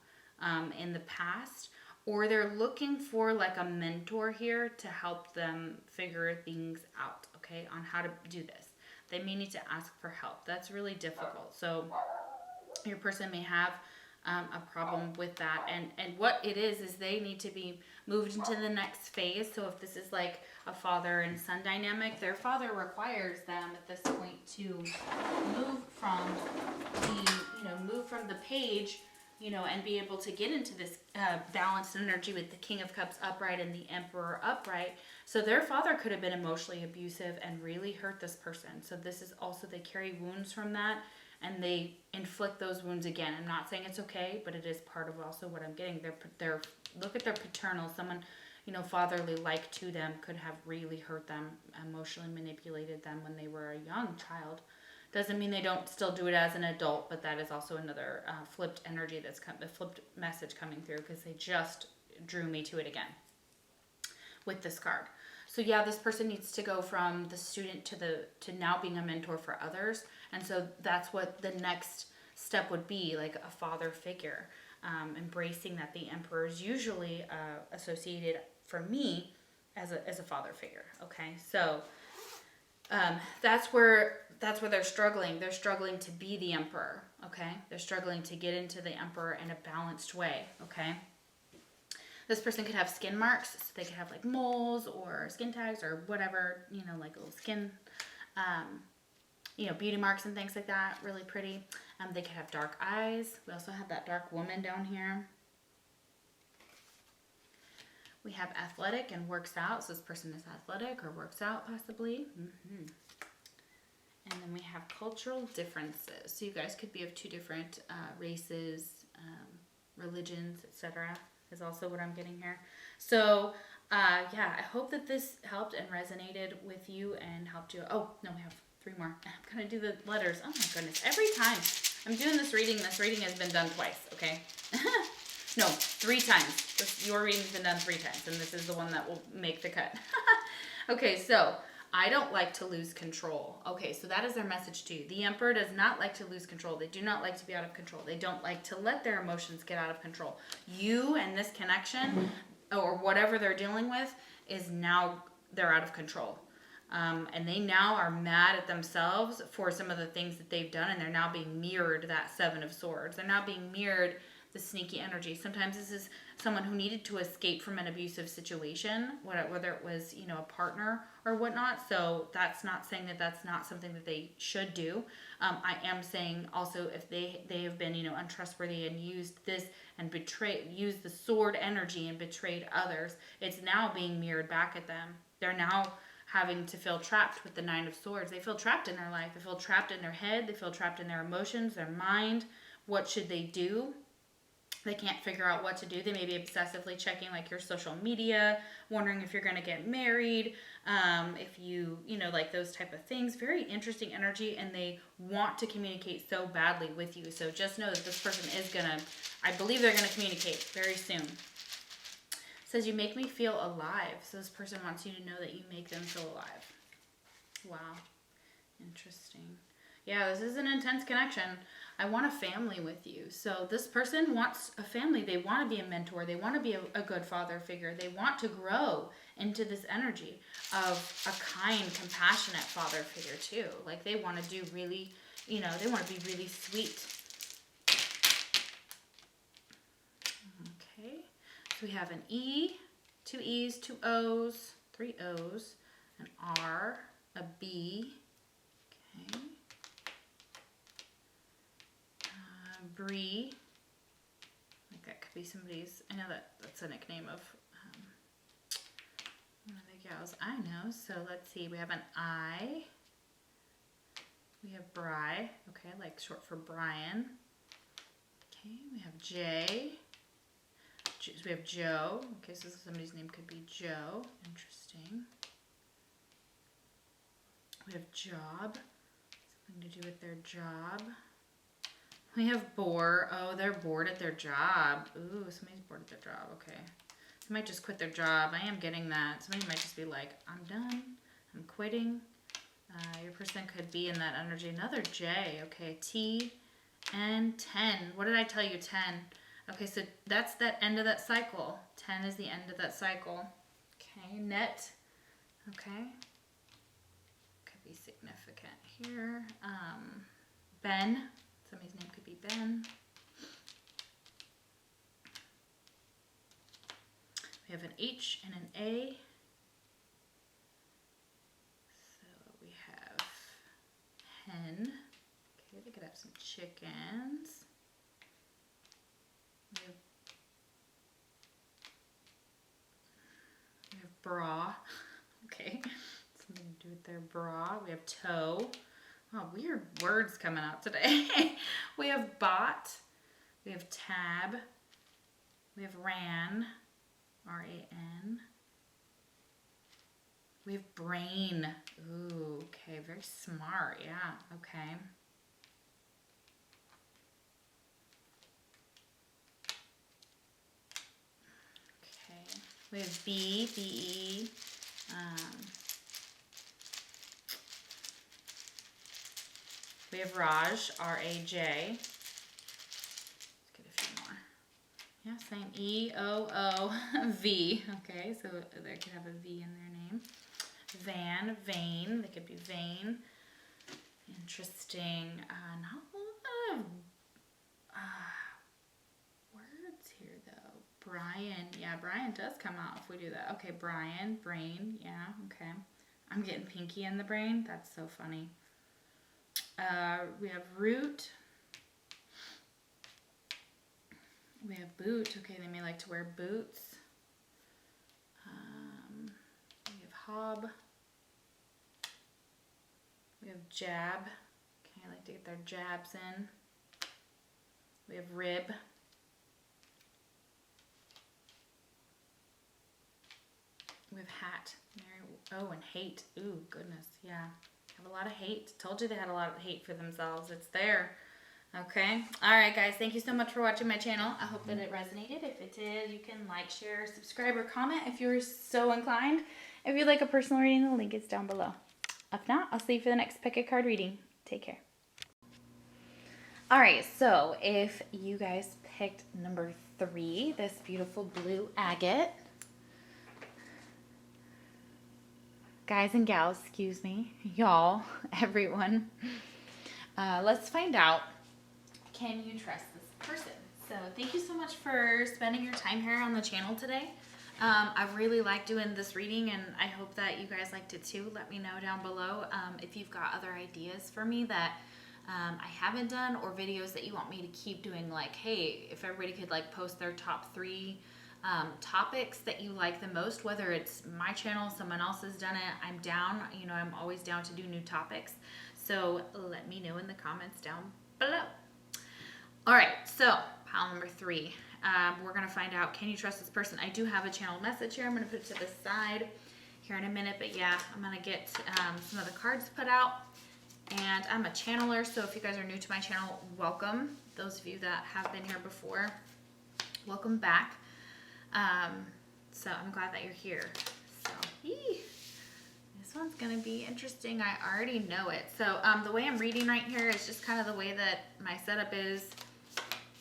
in the past, or they're looking for like a mentor here to help them figure things out, okay, on how to do this. They may need to ask for help. That's really difficult. So Your person may have a problem with that, and what it is they need to be moved into the next phase. So if this is like a father and son dynamic, their father requires them at this point to move from the page, and be able to get into this balanced energy with the King of Cups upright and the Emperor upright. So their father could have been emotionally abusive and really hurt this person. So this is also, they carry wounds from that, and they inflict those wounds again. I'm not saying it's okay, but it is part of also what I'm getting. Their look at their paternal, someone, fatherly like to them could have really hurt them, emotionally manipulated them when they were a young child. Doesn't mean they don't still do it as an adult, but that is also another flipped energy the flipped message coming through, because they just drew me to it again with this card. So yeah, this person needs to go from the student to now being a mentor for others. And so that's what the next step would be, like a father figure, embracing that. The Emperor is usually associated for me as a father figure. Okay, so that's where they're struggling. They're struggling to be the Emperor. Okay, they're struggling to get into the Emperor in a balanced way. Okay. This person could have skin marks, so they could have like moles or skin tags or whatever, like little skin, beauty marks and things like that. Really pretty. They could have dark eyes. We also have that dark woman down here. We have athletic and works out. So this person is athletic or works out possibly. Mm-hmm. And then we have cultural differences. So you guys could be of two different races, religions, etc. is also what I'm getting here. So yeah, I hope that this helped and resonated with you and helped you. Oh, no, we have 3 more. I'm going to do the letters. Oh my goodness. Every time I'm doing this reading has been done twice, okay? No, 3 times. Your reading's been done 3 times, and this is the one that will make the cut. Okay, so I don't like to lose control. Okay, so that is their message to you. The Emperor does not like to lose control. They do not like to be out of control. They don't like to let their emotions get out of control. You and this connection, or whatever they're dealing with, is now they're out of control. And they now are mad at themselves for some of the things that they've done, and they're now being mirrored that 7 of Swords. They're now being mirrored the sneaky energy. Sometimes this is someone who needed to escape from an abusive situation, whether it was, a partner or whatnot. So that's not saying that that's not something that they should do. I am saying also if they have been, untrustworthy and used this and used the sword energy and betrayed others, it's now being mirrored back at them. They're now having to feel trapped with the 9 of Swords. They feel trapped in their life. They feel trapped in their head. They feel trapped in their emotions, their mind. What should they do? They can't figure out what to do. They may be obsessively checking like your social media, wondering if you're going to get married, if you like those type of things. Very interesting energy, and they want to communicate so badly with you. So just know that this person is I believe they're going to communicate very soon. It says, you make me feel alive. So this person wants you to know that you make them feel alive. Wow. Interesting. Yeah, this is an intense connection. I want a family with you. So this person wants a family. They want to be a mentor. They want to be a good father figure. They want to grow into this energy of a kind, compassionate father figure too. Like they want to do really, they want to be really sweet. Okay. So we have an E, 2 E's, 2 O's, 3 O's, an R, a B. Okay. Bree, like that could be somebody's, I know that's a nickname of one of the gals I know. So let's see, we have an I, we have Bri, okay, like short for Brian. Okay, we have J, so we have Joe, okay, so somebody's name could be Joe, interesting. We have job, something to do with their job. We have bore. Oh, they're bored at their job. Ooh, somebody's bored at their job. Okay. They might just quit their job. I am getting that. Somebody might just be like, I'm done. I'm quitting. Your person could be in that energy. Another J. Okay. T and 10. What did I tell you? 10. Okay, so that's that end of that cycle. 10 is the end of that cycle. Okay. Net. Okay. Could be significant here. Ben. Somebody's name could Could be Ben. We have an H and an A. So we have hen. Okay, they could have some chickens. We have bra. Okay, something to do with their bra. We have toe. Oh, weird words coming out today. We have bot. We have tab. We have ran. R-A-N. We have brain. Ooh, okay, very smart. Yeah, okay. Okay, we have B, B-E. We have Raj, R-A-J. Let's get a few more. Yeah, same. E-O-O-V. Okay, so they could have a V in their name. Van, vain. They could be vain. Interesting. Not a lot of words here, though. Brian. Yeah, Brian does come out if we do that. Okay, Brian, brain. Yeah, okay. I'm getting pinky in the brain. That's so funny. We have root. We have boot. Okay, they may like to wear boots. We have hob. We have jab. Okay, I like to get their jabs in. We have rib. We have hat. Oh, and hate. Ooh, goodness, yeah. Have a lot of hate. Told you they had a lot of hate for themselves. It's there. Okay. All right, guys. Thank you so much for watching my channel. I hope that it resonated. If it did, you can like, share, subscribe, or comment if you're so inclined. If you'd like a personal reading, the link is down below. If not, I'll see you for the next Puckett card reading. Take care. All right. So if you guys picked number 3, this beautiful blue agate. Guys and gals, excuse me, y'all, everyone. Let's find out, can you trust this person? So thank you so much for spending your time here on the channel today. I really like doing this reading, and I hope that you guys liked it too. Let me know down below if you've got other ideas for me that I haven't done, or videos that you want me to keep doing, like, hey, if everybody could like post their top 3 topics that you like the most, whether it's my channel, someone else has done it, I'm down. You know, I'm always down to do new topics. So let me know in the comments down below. All right, so pile number 3. We're going to find out, can you trust this person? I do have a channel message here. I'm going to put it to the side here in a minute. But yeah, I'm going to get some of the cards put out. And I'm a channeler, so if you guys are new to my channel, welcome. Those of you that have been here before, welcome back. So I'm glad that you're here. So, this one's going to be interesting. I already know it. So, the way I'm reading right here is just kind of the way that my setup is.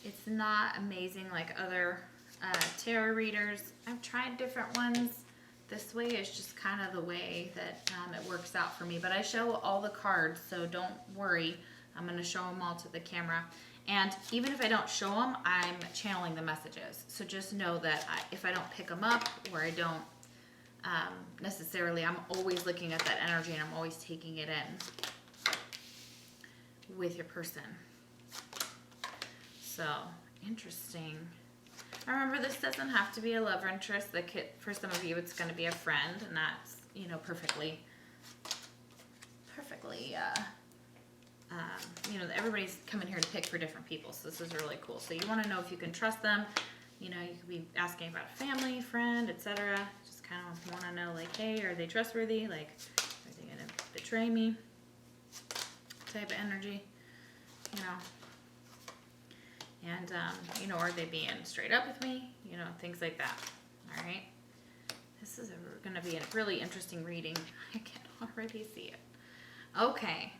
It's not amazing like other tarot readers. I've tried different ones. This way is just kind of the way that it works out for me. But I show all the cards, so don't worry. I'm going to show them all to the camera. And even if I don't show them, I'm channeling the messages. So just know that if I don't pick them up, or I don't necessarily, I'm always looking at that energy, and I'm always taking it in with your person. So, interesting. Remember, this doesn't have to be a love interest. For some of you, it's going to be a friend, and that's, you know, perfectly, you know, everybody's coming here to pick for different people, so this is really cool. So you want to know if you can trust them. You know, you could be asking about a family, friend, etc. Just kind of want to know, like, hey, are they trustworthy? Like, are they going to betray me? Type of energy, you know. And, you know, are they being straight up with me? You know, things like that. All right. This is going to be a really interesting reading. I can already see it. Okay.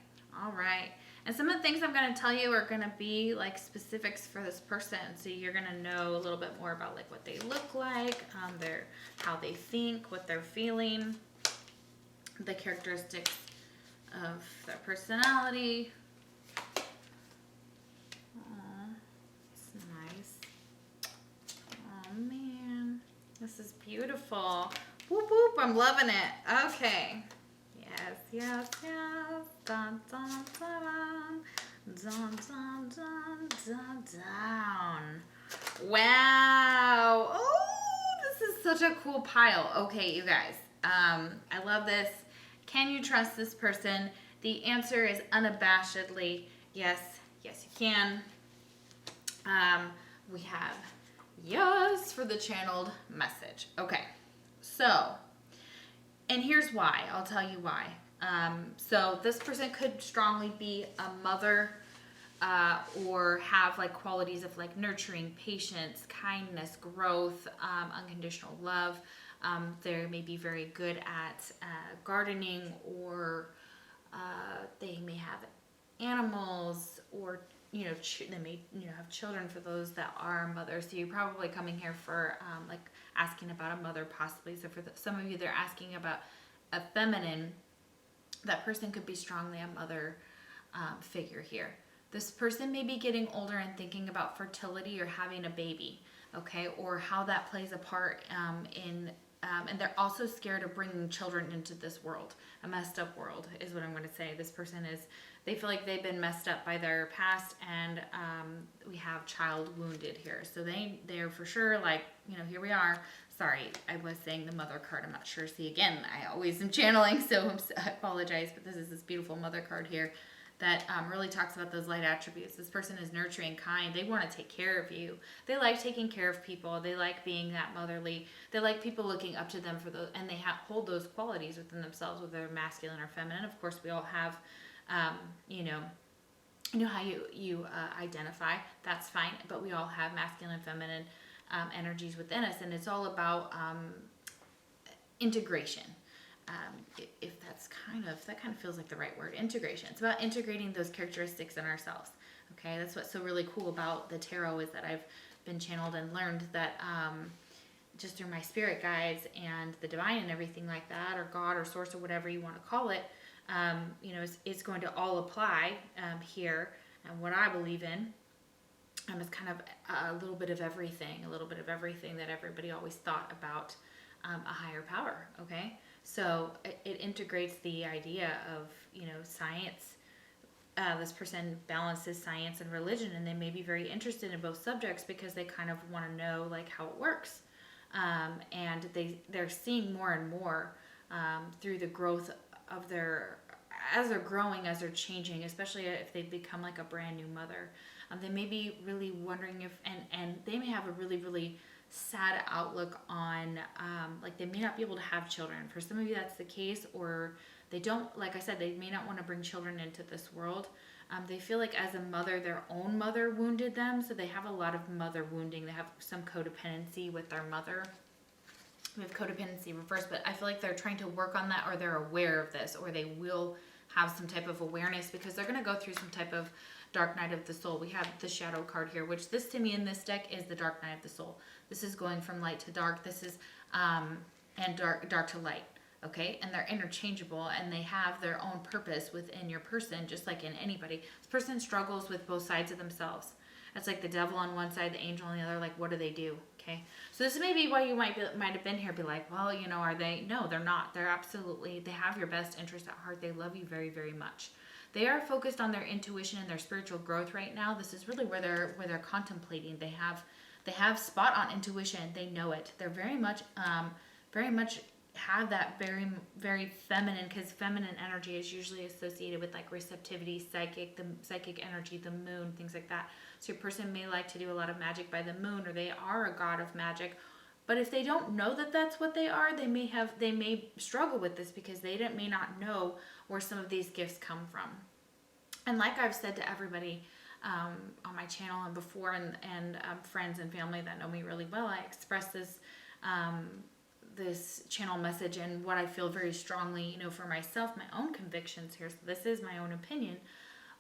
All right. And some of the things I'm going to tell you are going to be like specifics for this person. So you're going to know a little bit more about like what they look like, how they think, what they're feeling, the characteristics of their personality. This is beautiful. Whoop, whoop. I'm loving it. Okay. Yes, yes, yes. Dun, dun, dun, dun, dun, dun, dun, dun. Wow. Oh, this is such a cool pile. Okay, you guys. I love this. Can you trust this person? The answer is unabashedly yes. Yes, you can. We have yes for the channeled message. Okay, so, and here's why. I'll tell you why. So this person could strongly be a mother, or have like qualities of like nurturing, patience, kindness, growth, unconditional love. They may be very good at gardening, or they may have animals, or they may have children for those that are mothers. So you're probably coming here for like asking about a mother possibly. So for some of you, they're asking about a feminine. That person could be strongly a mother figure here. This person may be getting older and thinking about fertility or having a baby, okay, or how that plays a part and they're also scared of bringing children into this world. A messed up world is what I'm going to say. This person they feel like they've been messed up by their past, and we have child wounded here. So they're for sure like, here we are. Sorry, I was saying the mother card. I'm not sure. See, again, I always am channeling, so I apologize, but this is this beautiful mother card here that really talks about those light attributes. This person is nurturing, kind. They want to take care of you. They like taking care of people. They like being that motherly. They like people looking up to them for those, and they hold those qualities within themselves, whether they're masculine or feminine. Of course, we all have, you know how you identify. That's fine, but we all have masculine and feminine energies within us, and it's all about integration. If that kind of feels like the right word, integration. It's about integrating those characteristics in ourselves. Okay, that's what's so really cool about the tarot, is that I've been channeled and learned that just through my spirit guides and the divine and everything like that, or God or source or whatever you want to call it, it's going to all apply here. And what I believe in is kind of a little bit of everything that everybody always thought about a higher power. Okay. So it integrates the idea of, science. This person balances science and religion, and they may be very interested in both subjects because they kind of want to know like how it works. And they're seeing more and more through the growth of as they're growing, as they're changing, especially if they become like a brand new mother. They may be really wondering and they may have a really, really sad outlook on, like they may not be able to have children. For some of you that's the case, or they don't, like I said, they may not want to bring children into this world. They feel like as a mother, their own mother wounded them, so they have a lot of mother wounding. They have some codependency with their mother. We have codependency reversed, but I feel like they're trying to work on that, or they're aware of this, or they will have some type of awareness because they're going to go through some type of dark night of the soul. We have the shadow card here, which this to me in this deck is the dark night of the soul. This is going from light to dark. This is and dark to light. Okay, and they're interchangeable, and they have their own purpose within your person, just like in anybody. This person struggles with both sides of themselves. It's like the devil on one side, the angel on the other. Like, what do they do? Okay, so this may be why you might have been here. Be like, well, are they? No, they're not. They're absolutely. They have your best interest at heart. They love you very, very much. They are focused on their intuition and their spiritual growth right now. This is really where they're contemplating. They have spot on intuition. They know it. They're very much have that very, very feminine, because feminine energy is usually associated with like receptivity, the psychic energy, the moon, things like that. So your person may like to do a lot of magic by the moon, or they are a god of magic. But if they don't know that that's what they are, they may struggle with this because they may not know where some of these gifts come from. And like I've said to everybody on my channel and before, and friends and family that know me really well, I express this channel message and what I feel very strongly, for myself, my own convictions here. So this is my own opinion,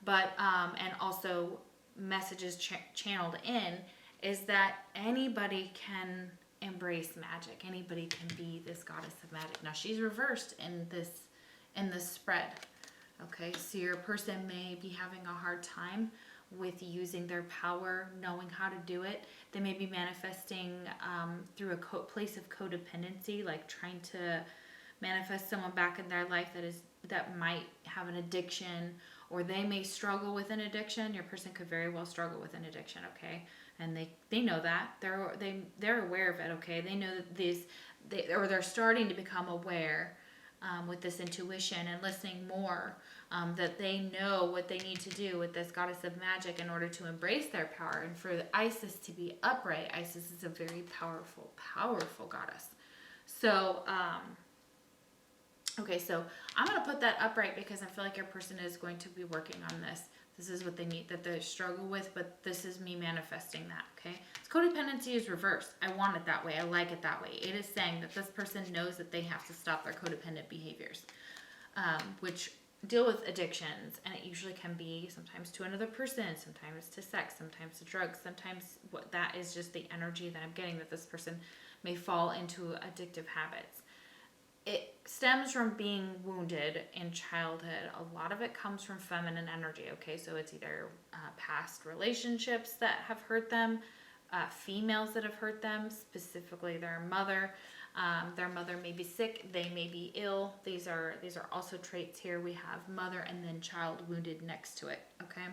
but and also messages channeled in, is that anybody can embrace magic. Anybody can be this goddess of magic. Now she's reversed in this spread. Okay, so your person may be having a hard time with using their power, knowing how to do it. They may be manifesting through a place of codependency, like trying to manifest someone back in their life that might have an addiction, or they may struggle with an addiction. Your person could very well struggle with an addiction, okay? And they know that. They're aware of it, okay? They know that they're starting to become aware with this intuition and listening more, that they know what they need to do with this goddess of magic in order to embrace their power. And for the Isis to be upright, Isis is a very powerful, powerful goddess. So, okay, so I'm going to put that upright because I feel like your person is going to be working on this. This is what they need, that they struggle with, but this is me manifesting that, okay? So codependency is reversed. I want it that way. I like it that way. It is saying that this person knows that they have to stop their codependent behaviors, which deal with addictions, and it usually can be sometimes to another person, sometimes to sex, sometimes to drugs, sometimes that is just the energy that I'm getting, that this person may fall into addictive habits. It stems from being wounded in childhood. A lot of it comes from feminine energy, okay? So it's either past relationships that have hurt them, females that have hurt them, specifically their mother. Their mother may be sick, they may be ill. These are also traits here. We have mother and then child wounded next to it, okay?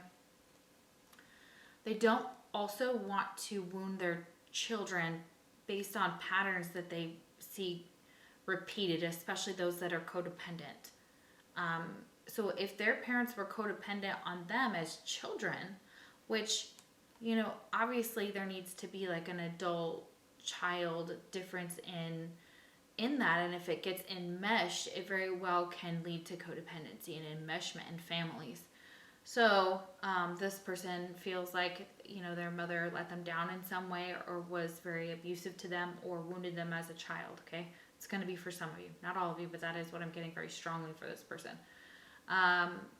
They don't also want to wound their children based on patterns that they see repeated, especially those that are codependent. So if their parents were codependent on them as children, which, you know, obviously there needs to be like an adult child difference in that, and if it gets enmeshed, it very well can lead to codependency and enmeshment in families. So this person feels like, you know, their mother let them down in some way, or was very abusive to them, or wounded them as a child, okay? It's going to be for some of you, not all of you, but that is what I'm getting very strongly for this person.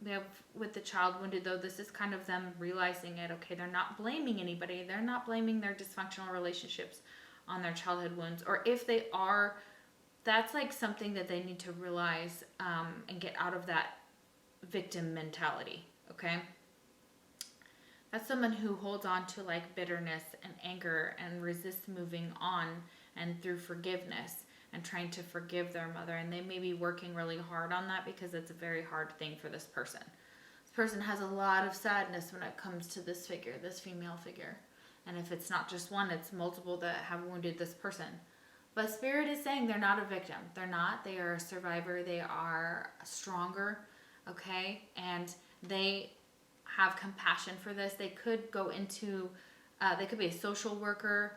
We have with the child wounded, though, this is kind of them realizing it, okay? They're not blaming anybody. They're not blaming their dysfunctional relationships on their childhood wounds. Or if they are, that's like something that they need to realize and get out of that victim mentality, okay? That's someone who holds on to like bitterness and anger and resists moving on and through forgiveness and trying to forgive their mother. And they may be working really hard on that because it's a very hard thing for this person. This person has a lot of sadness when it comes to this figure, this female figure. And if it's not just one, it's multiple that have wounded this person. But Spirit is saying they're not a victim. They're not. They are a survivor. They are stronger, okay? And they have compassion for this. They could go into, they could be a social worker.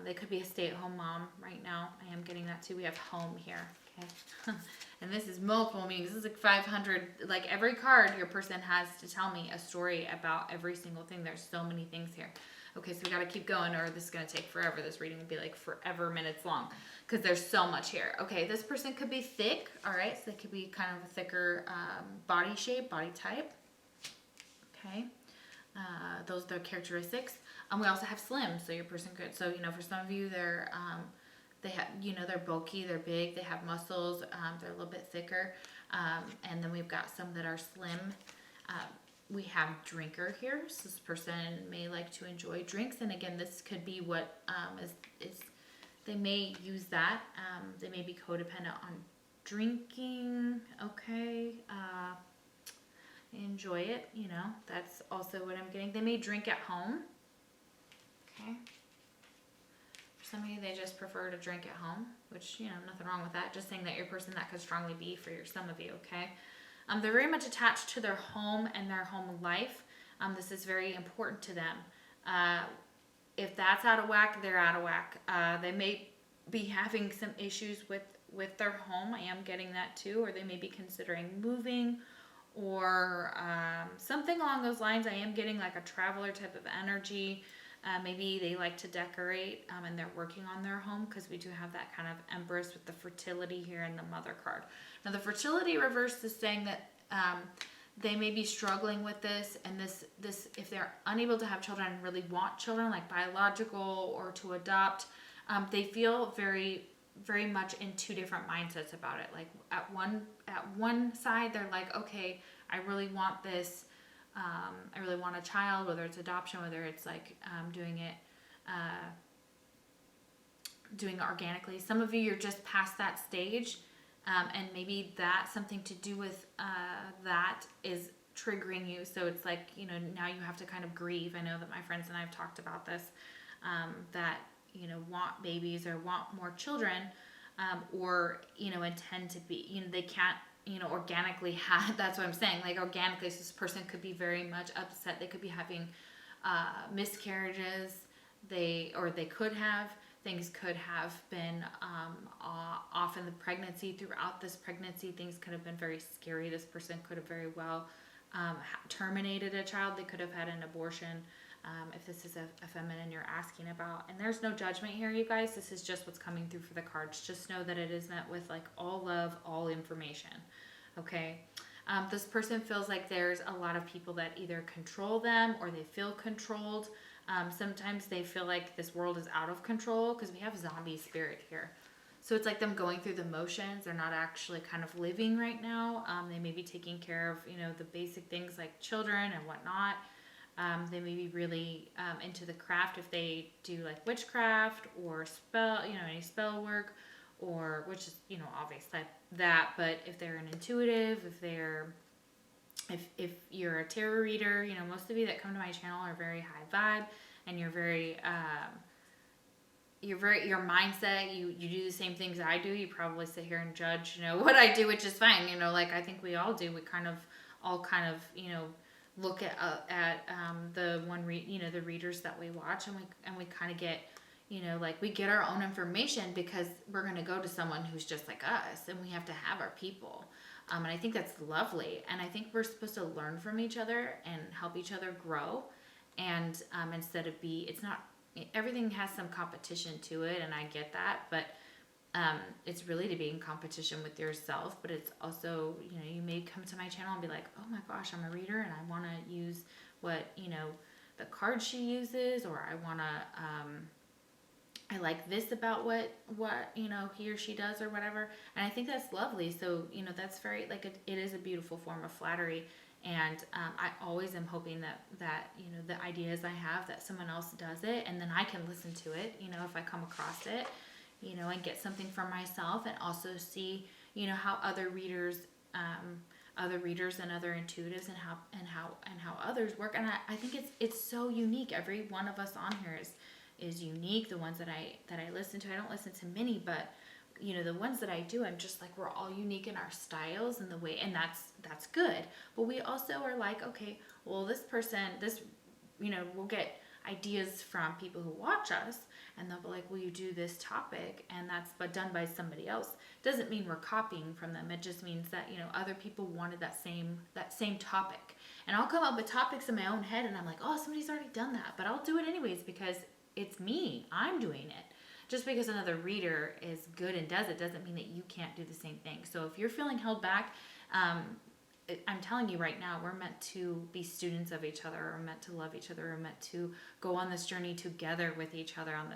They could be a stay-at-home mom right now. I am getting that too. We have home here, okay? And this is multiple meanings. This is like 500, like every card your person has to tell me a story about every single thing. There's so many things here. Okay, so we got to keep going or this is going to take forever. This reading will be like forever minutes long because there's so much here. Okay, this person could be thick, all right? So they could be kind of a thicker body shape, body type. Okay, those are their characteristics. We also have slim, so your person could, so, you know, for some of you, they're, they have, you know, they're bulky, they're big, they have muscles, they're a little bit thicker. And then we've got some that are slim. We have drinker here, so this person may like to enjoy drinks, and again, this could be what is they may use that. They may be codependent on drinking, okay, enjoy it, you know, that's also what I'm getting. They may drink at home, okay. For some of you, they just prefer to drink at home, which, you know, nothing wrong with that. Just saying that your person, that could strongly be for some of you, okay. They're very much attached to their home and their home life. This is very important to them. If that's out of whack, they're out of whack. They may be having some issues with their home. I am getting that too. Or they may be considering moving or something along those lines. I am getting like a traveler type of energy. Maybe they like to decorate and they're working on their home because we do have that kind of Empress with the fertility here in the Mother card. Now the fertility reverse is saying that they may be struggling with this, and this if they're unable to have children and really want children, like biological or to adopt, they feel very, very much in two different mindsets about it. Like at one side, they're like, okay, I really want this. I really want a child, whether it's adoption, whether it's like doing it doing it organically. Some of you, you're just past that stage, and maybe that's something to do with that is triggering you. So it's like, you know, now you have to kind of grieve. I know that my friends and I have talked about this, that, you know, want babies or want more children, or, you know, intend to be, you know, they can't, you know, organically have, that's what I'm saying, like organically, so this person could be very much upset. They could be having miscarriages, they could have, things could have been off in the pregnancy. Throughout this pregnancy, things could have been very scary. This person could have very well terminated a child. They could have had an abortion, if this is a feminine you're asking about. And there's no judgment here, you guys. This is just what's coming through for the cards. Just know that it is met with like all love, all information. Okay? This person feels like there's a lot of people that either control them or they feel controlled. Sometimes they feel like this world is out of control because we have zombie spirit here. So it's like them going through the motions. They're not actually kind of living right now. They may be taking care of, you know, the basic things like children and whatnot. They may be really into the craft if they do like witchcraft or spell, you know, any spell work, or which is, you know, obviously that. But if they're an intuitive, if you're a tarot reader, you know, most of you that come to my channel are very high vibe, and you're very your mindset, you do the same things I do. You probably sit here and judge, you know, what I do, which is fine, you know, like I think we all do. We all kind of, you know, look at the the readers that we watch, and we kind of get, you know, like we get our own information because we're going to go to someone who's just like us, and we have to have our people. And I think that's lovely. And I think we're supposed to learn from each other and help each other grow. And instead of it's not, everything has some competition to it, and I get that, but it's really to be in competition with yourself. But it's also, you know, you may come to my channel and be like, oh my gosh, I'm a reader and I want to use what, you know, the card she uses, or I want to, I like this about what you know, he or she does or whatever. And I think that's lovely. So, you know, that's very, like, it is a beautiful form of flattery. And I always am hoping that, you know, the ideas I have, that someone else does it, and then I can listen to it, you know, if I come across it, you know, and get something from myself, and also see, you know, how other readers and other intuitives and how others work. And I think it's so unique. Every one of us on here is unique. The ones that I listen to, I don't listen to many, but you know, the ones that I do, I'm just like, we're all unique in our styles and the way, and that's good. But we also are like, okay, well, this, you know, we'll get ideas from people who watch us, and they'll be like, will you do this topic? And that's but done by somebody else. Doesn't mean we're copying from them. It just means that, you know, other people wanted that same topic. And I'll come up with topics in my own head, and I'm like, oh, somebody's already done that, but I'll do it anyways because it's me. I'm doing it. Just because another reader is good and does it doesn't mean that you can't do the same thing. So if you're feeling held back, I'm telling you right now, we're meant to be students of each other, or meant to love each other, or meant to go on this journey together with each other on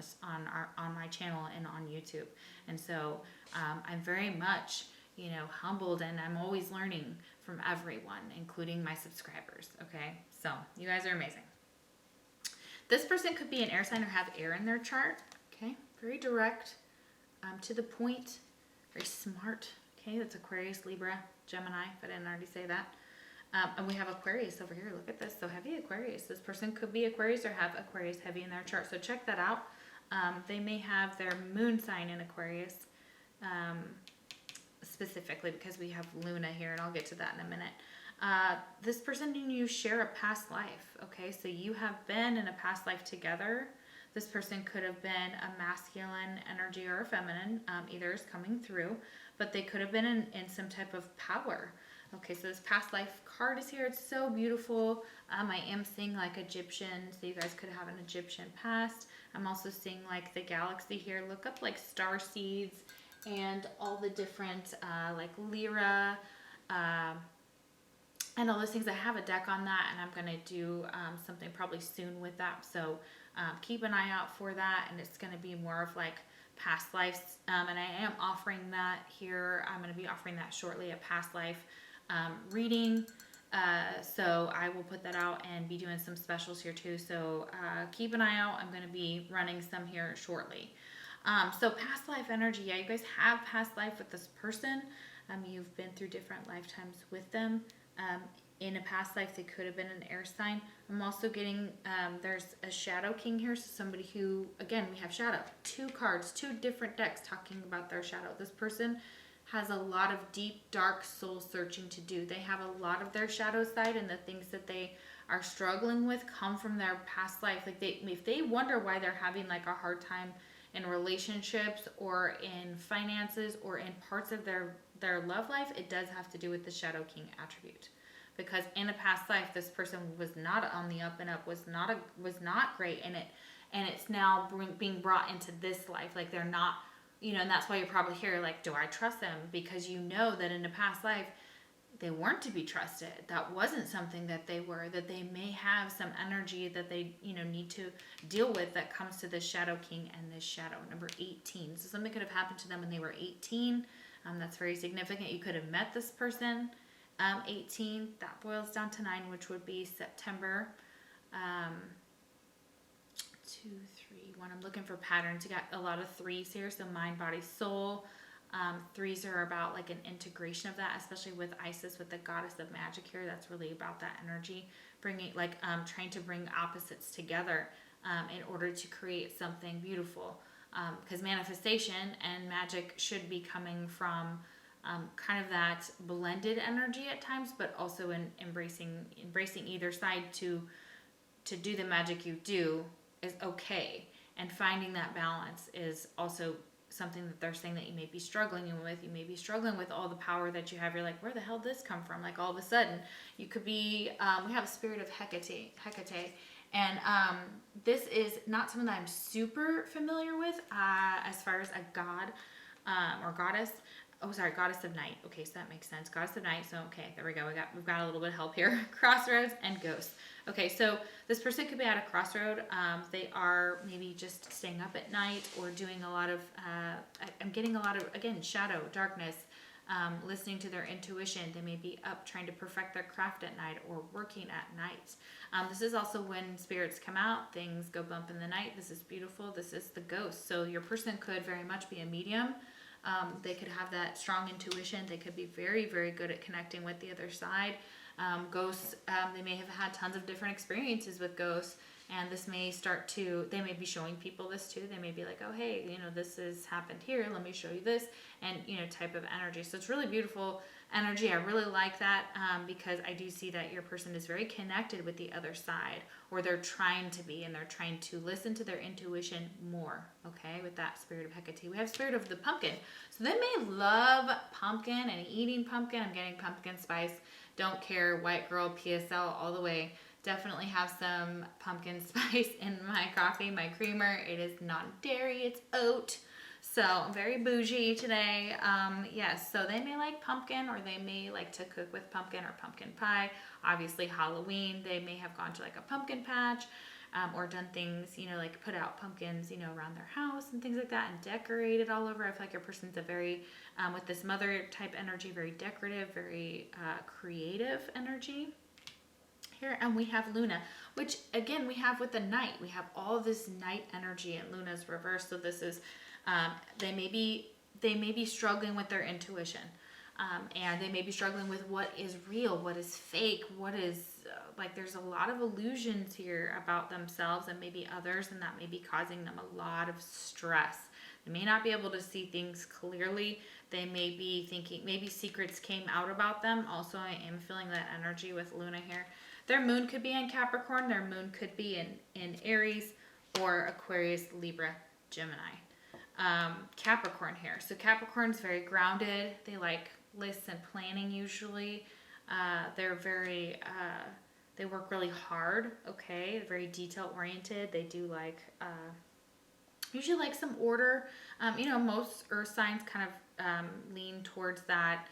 my channel and on YouTube. And so I'm very much, you know, humbled, and I'm always learning from everyone, including my subscribers. Okay, so you guys are amazing. This person could be an air sign or have air in their chart. Okay, very direct, to the point, very smart. Okay, that's Aquarius, Libra, Gemini, if I didn't already say that. And we have Aquarius over here. Look at this, so heavy Aquarius. This person could be Aquarius or have Aquarius heavy in their chart. So check that out. They may have their moon sign in Aquarius, specifically because we have Luna here, and I'll get to that in a minute. This person and you share a past life. Okay, so you have been in a past life together. This person could have been a masculine energy or a feminine, either is coming through, but they could have been in some type of power. Okay, so this past life card is here. It's so beautiful. I am seeing like Egyptian, so you guys could have an Egyptian past. I'm also seeing like the galaxy here. Look up like star seeds and all the different like Lyra, and all those things. I have a deck on that, and I'm going to do something probably soon with that. So keep an eye out for that, and it's going to be more of like past lives, and I am offering that here. I'm going to be offering that shortly, a past life reading, so I will put that out and be doing some specials here too. So keep an eye out. I'm going to be running some here shortly. So past life energy, yeah, you guys have past life with this person. You've been through different lifetimes with them. In a past life, they could have been an air sign. I'm also getting, there's a shadow king here. So somebody who, again, we have shadow. 2 cards, 2 different decks talking about their shadow. This person has a lot of deep, dark soul searching to do. They have a lot of their shadow side, and the things that they are struggling with come from their past life. Like if they wonder why they're having like a hard time in relationships or in finances or in parts of their love life, it does have to do with the shadow king attribute. Because in a past life, this person was not on the up and up, was not great in it, and it's now being brought into this life. Like they're not, and that's why you're probably here. Like, do I trust them? Because you know that in a past life, they weren't to be trusted. That wasn't something that they were. That they may have some energy that they, need to deal with that comes to this shadow king and this shadow number 18. So something could have happened to them when they were 18. That's very significant. You could have met this person. 18, that boils down to 9, which would be September 2, 3, 1. I'm looking for patterns. You got a lot of 3s here, so mind, body, soul. 3s are about like an integration of that, especially with Isis, with the goddess of magic here. That's really about that energy, bringing trying to bring opposites together in order to create something beautiful. Because manifestation and magic should be coming from kind of that blended energy at times, but also in embracing either side to do the magic you do is okay. And finding that balance is also something that they're saying that you may be struggling with. You may be struggling with all the power that you have. You're like, where the hell did this come from? Like all of a sudden, you could be, we have a spirit of Hecate. And this is not something that I'm super familiar with as far as a god or goddess. Oh, sorry, goddess of night. Okay, so that makes sense. Goddess of night. So, okay, there we go. We've got a little bit of help here. Crossroads and ghosts. Okay, so this person could be at a crossroad. They are maybe just staying up at night or doing a lot of, I'm getting a lot of, again, shadow, darkness, listening to their intuition. They may be up trying to perfect their craft at night or working at night. This is also when spirits come out, things go bump in the night. This is beautiful. This is the ghost. So your person could very much be a medium. They could have that strong intuition. They could be very, very good at connecting with the other side. Ghosts, they may have had tons of different experiences with ghosts, and this may they may be showing people this too. They may be like, oh, hey, this has happened here. Let me show you this, and, type of energy. So it's really beautiful energy. I really like that because I do see that your person is very connected with the other side, or they're trying to be, and they're trying to listen to their intuition more, okay, with that spirit of Hecate. We have spirit of the pumpkin. So they may love pumpkin and eating pumpkin. I'm getting pumpkin spice. Don't care, white girl, PSL all the way. Definitely have some pumpkin spice in my coffee, my creamer. It is not dairy, it's oat. So I'm very bougie today. Yes, so they may like pumpkin, or they may like to cook with pumpkin or pumpkin pie. Obviously Halloween, they may have gone to like a pumpkin patch or done things, like put out pumpkins, around their house and things like that, and decorated all over. I feel like your person's a very, with this mother type energy, very decorative, very creative energy here. And we have Luna, which again, we have with the night. We have all this night energy, and Luna's reversed. So this is, they may be struggling with their intuition, and they may be struggling with what is real, what is fake, what is there's a lot of illusions here about themselves and maybe others, and that may be causing them a lot of stress. They may not be able to see things clearly. They may be thinking maybe secrets came out about them. Also, I am feeling that energy with Luna here. Their moon could be in Capricorn. Their moon could be in Aries or Aquarius, Libra, Gemini. Capricorn here. So Capricorn's very grounded. They like lists and planning usually. They're very, they work really hard, okay? They're very detail oriented. They do like, usually like some order. Most earth signs kind of lean towards that,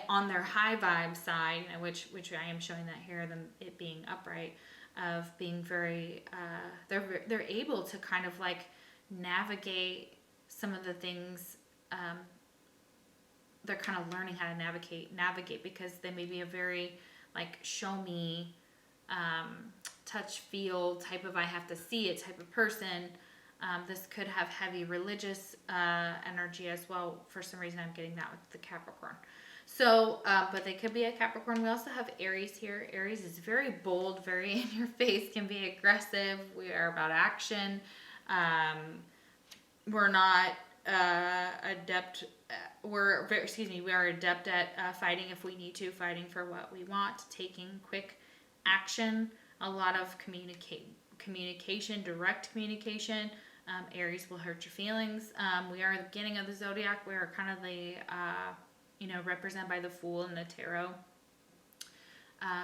on their high vibe side, which I am showing that here, them it being upright, of being very, they're able to kind of like navigate some of the things, they're kind of learning how to navigate because they may be a very like show me touch, feel type of, I have to see it type of person. This could have heavy religious energy as well. For some reason, I'm getting that with the Capricorn. So, but they could be a Capricorn. We also have Aries here. Aries is very bold, very in your face, can be aggressive. We are about action. We're not adept. We are adept at fighting if we need to, fighting for what we want, taking quick action. A lot of communication, direct communication. Aries will hurt your feelings. We are the beginning of the zodiac. We are kind of the, represented by the Fool and the Tarot.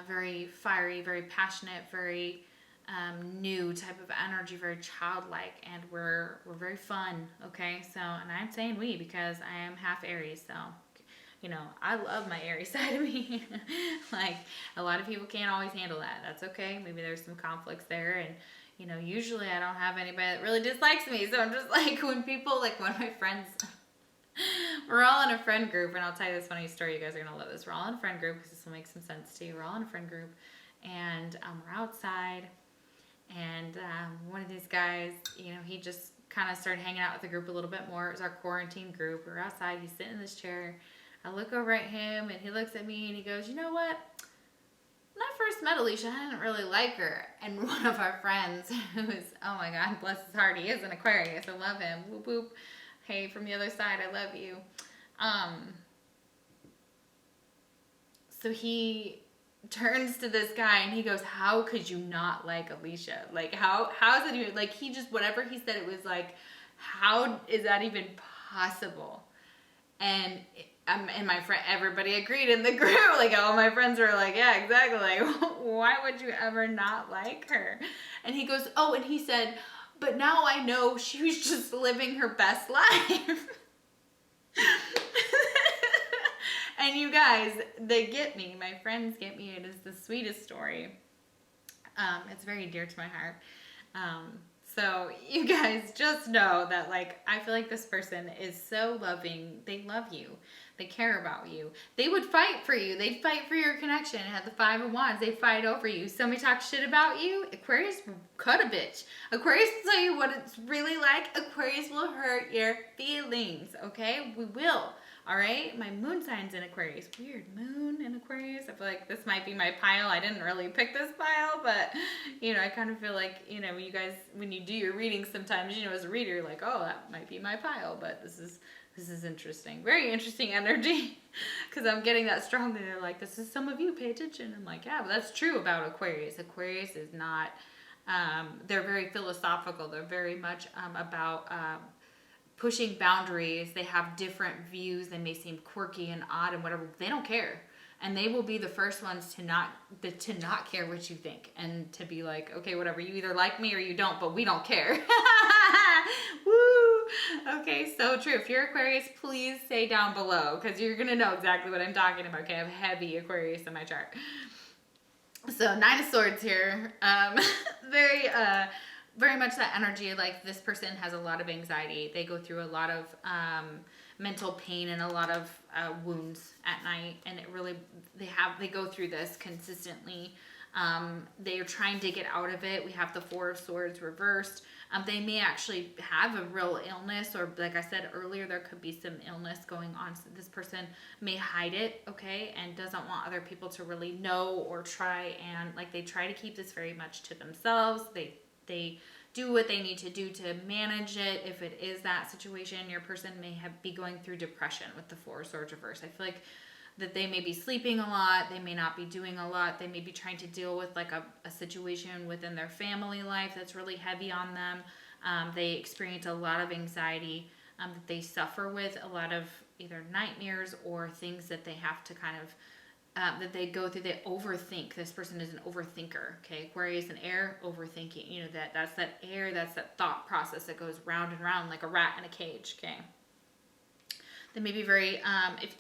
Very fiery, very passionate, very new type of energy, very childlike, and we're very fun. Okay, so, and I'm saying we because I am half Aries, so. I love my Aries side of me. Like, a lot of people can't always handle that. That's okay. Maybe there's some conflicts there. And, usually I don't have anybody that really dislikes me. So I'm just like, when people, like one of my friends, we're all in a friend group. And I'll tell you this funny story. You guys are going to love this. We're all in a friend group because this will make some sense to you. We're all in a friend group. And we're outside. And one of these guys, he just kind of started hanging out with the group a little bit more. It was our quarantine group. We're outside. He's sitting in this chair. I look over at him, and he looks at me, and he goes, you know what? When I first met Alicia, I didn't really like her. And one of our friends, who is, oh my God, bless his heart, he is an Aquarius. I love him. Whoop, whoop. Hey, from the other side, I love you. So he turns to this guy, and he goes, how could you not like Alicia? Like, how is it even, like, he just, whatever he said, it was like, how is that even possible? And my friend, everybody agreed in the group. Like, all my friends were like, yeah, exactly. Like, why would you ever not like her? And he goes, oh, and he said, but now I know she was just living her best life. And you guys, they get me. My friends get me. It is the sweetest story. It's very dear to my heart. So you guys just know that, like, I feel like this person is so loving. They love you. They care about you. They would fight for you. They'd fight for your connection. At the 5 of Wands, they fight over you. Somebody talks shit about you, Aquarius will cut a bitch. Aquarius will tell you what it's really like. Aquarius will hurt your feelings, okay? We will. All right, my moon sign's in Aquarius. Weird, moon in Aquarius. I feel like this might be my pile. I didn't really pick this pile, but, I kind of feel like, you guys, when you do your readings sometimes, as a reader, you're like, oh, that might be my pile, but this is interesting. Very interesting energy, because I'm getting that strongly. They're like, this is some of you, pay attention. I'm like, yeah, but that's true about Aquarius. Aquarius is not, they're very philosophical. They're very much about pushing boundaries. They have different views. They may seem quirky and odd and whatever. They don't care, and they will be the first ones to not care what you think, and to be like, okay, whatever. You either like me or you don't, but we don't care. Woo! Okay, so true. If you're Aquarius, please say down below, because you're gonna know exactly what I'm talking about. Okay, I have heavy Aquarius in my chart. So 9 of Swords here. Very much that energy, like this person has a lot of anxiety. They go through a lot of mental pain and a lot of wounds at night, and it really, they go through this consistently. They are trying to get out of it. We have the 4 of Swords reversed. They may actually have a real illness, or like I said earlier, there could be some illness going on. So this person may hide it, okay, and doesn't want other people to really know, or try and, like, they try to keep this very much to themselves. They do what they need to do to manage it. If it is that situation, your person may be going through depression with the 4 of Swords reversed. I feel like that they may be sleeping a lot. They may not be doing a lot. They may be trying to deal with like a situation within their family life that's really heavy on them. They experience a lot of anxiety that they suffer with, a lot of either nightmares or things that they have to kind of that they go through. They overthink. This person is an overthinker. Okay, Aquarius and air, overthinking. That's that air. That's that thought process that goes round and round like a rat in a cage. Okay. They may be very,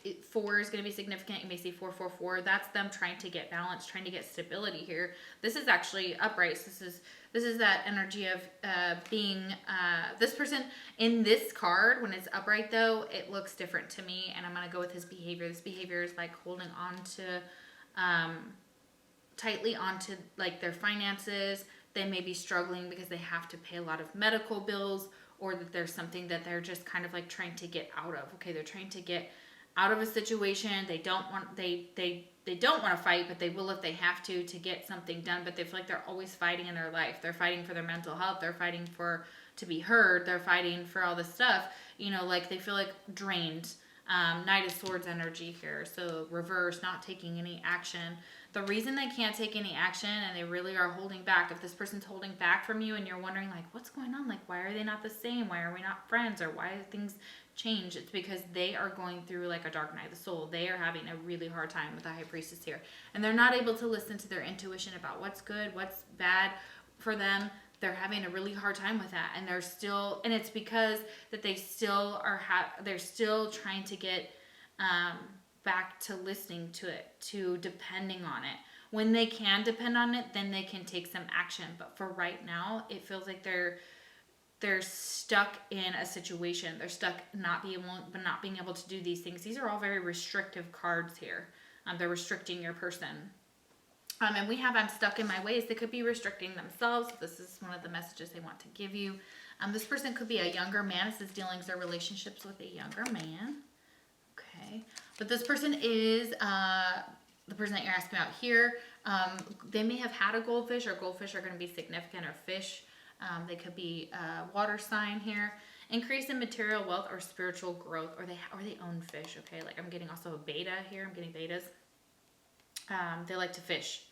if 4 is going to be significant, you may see 444. That's them trying to get balance, trying to get stability here. This is actually upright. So this is that energy of being, this person in this card, when it's upright though, it looks different to me, and I'm going to go with his behavior. This behavior is like holding on tightly onto like their finances. They may be struggling because they have to pay a lot of medical bills, or that there's something that they're just kind of like trying to get out of. Okay, they're trying to get out of a situation. They don't want to fight, but they will if they have to get something done. But they feel like they're always fighting in their life. They're fighting for their mental health. They're fighting to be heard. They're fighting for all this stuff. Like they feel like drained. Knight of Swords energy here. So reverse, not taking any action. The reason they can't take any action and they really are holding back, if this person's holding back from you and you're wondering like, what's going on? Like, why are they not the same? Why are we not friends? Or why do things change? It's because they are going through like a dark night of the soul. They are having a really hard time with the High Priestess here. And they're not able to listen to their intuition about what's good, what's bad for them. They're having a really hard time with that. And they're still, and it's because that they still are, they're still trying to get back to listening to it, to depending on it. When they can depend on it, then they can take some action. But for right now, it feels like they're stuck in a situation. They're stuck not being able to do these things. These are all very restrictive cards here. They're restricting your person. And we have I'm stuck in my ways. They could be restricting themselves. This is one of the messages they want to give you. This person could be a younger man. This is dealings or relationships with a younger man. Okay. But this person is the person that you're asking about here. They may have had a goldfish, or goldfish are going to be significant, or fish. They could be a water sign here. Increase in material wealth or spiritual growth, or they own fish. Okay. Like I'm getting also a beta here. I'm getting betas. They like to fish.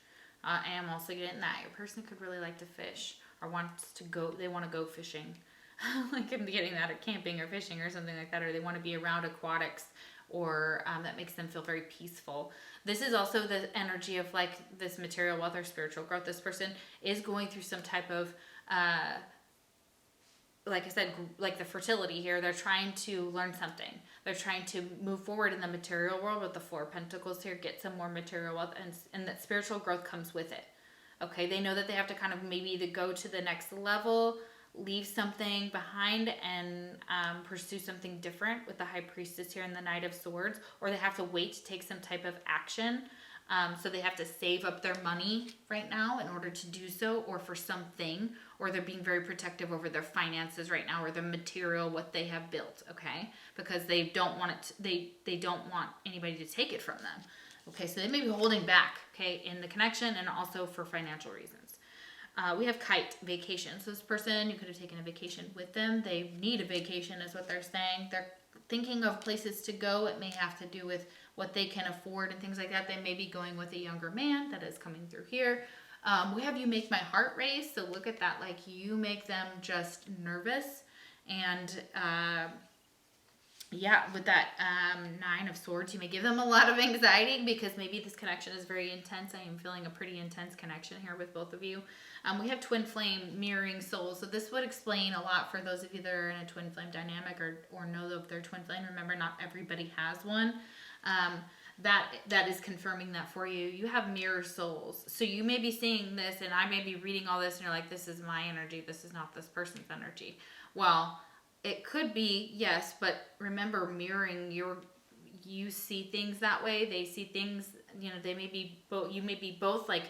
I am also getting that. Your person could really like to fish or wants to go, they want to go fishing. Like I'm getting that, or camping or fishing or something like that, or they want to be around aquatics, or that makes them feel very peaceful. This is also the energy of like this material wealth or spiritual growth. This person is going through some type of, like I said, like the fertility here. They're trying to learn something. They're trying to move forward in the material world with the Four of Pentacles here, get some more material wealth, and that spiritual growth comes with it. Okay, they know that they have to kind of maybe either go to the next level, leave something behind, and pursue something different with the High Priestess here and the Knight of Swords, or they have to wait to take some type of action. So they have to save up their money right now in order to do so, or for something, or they're being very protective over their finances right now, or the material, what they have built, okay? Because they don't want it to, they don't want anybody to take it from them. Okay, so they may be holding back, okay, in the connection and also for financial reasons. We have kite, vacation. So this person, you could have taken a vacation with them. They need a vacation is what they're saying. They're thinking of places to go. It may have to do with what they can afford and things like that. They may be going with a younger man that is coming through here. We have you make my heart race. So look at that, like you make them just nervous. And yeah, with that Nine of Swords, you may give them a lot of anxiety because maybe this connection is very intense. I am feeling a pretty intense connection here with both of you. We have twin flame mirroring souls. So this would explain a lot for those of you that are in a twin flame dynamic or know of their twin flame. Remember, not everybody has one. That is confirming that for you. You have mirror souls. So you may be seeing this and I may be reading all this and you're like, this is my energy. This is not this person's energy. Well, it could be, yes, but remember mirroring you see things that way. They see things, they may be both, you may be both like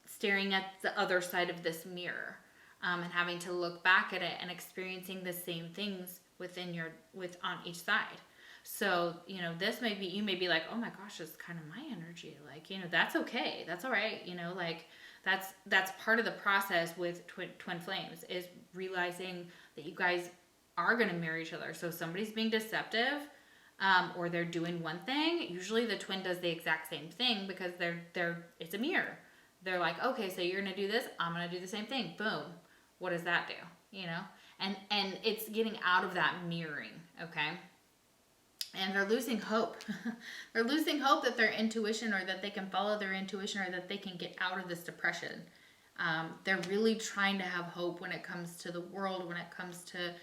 staring at the other side of this mirror, and having to look back at it and experiencing the same things on each side. So, this may be, you may be like, oh my gosh, it's kind of my energy. Like, that's okay. That's all right. Like that's part of the process with twin flames, is realizing that you guys are going to mirror each other. So if somebody's being deceptive, or they're doing one thing, usually the twin does the exact same thing because it's a mirror. They're like, okay, so you're going to do this. I'm going to do the same thing. Boom. What does that do? And it's getting out of that mirroring. Okay. And they're losing hope. They're losing hope that their intuition, or that they can follow their intuition, or that they can get out of this depression. They're really trying to have hope when it comes to the world, when it comes to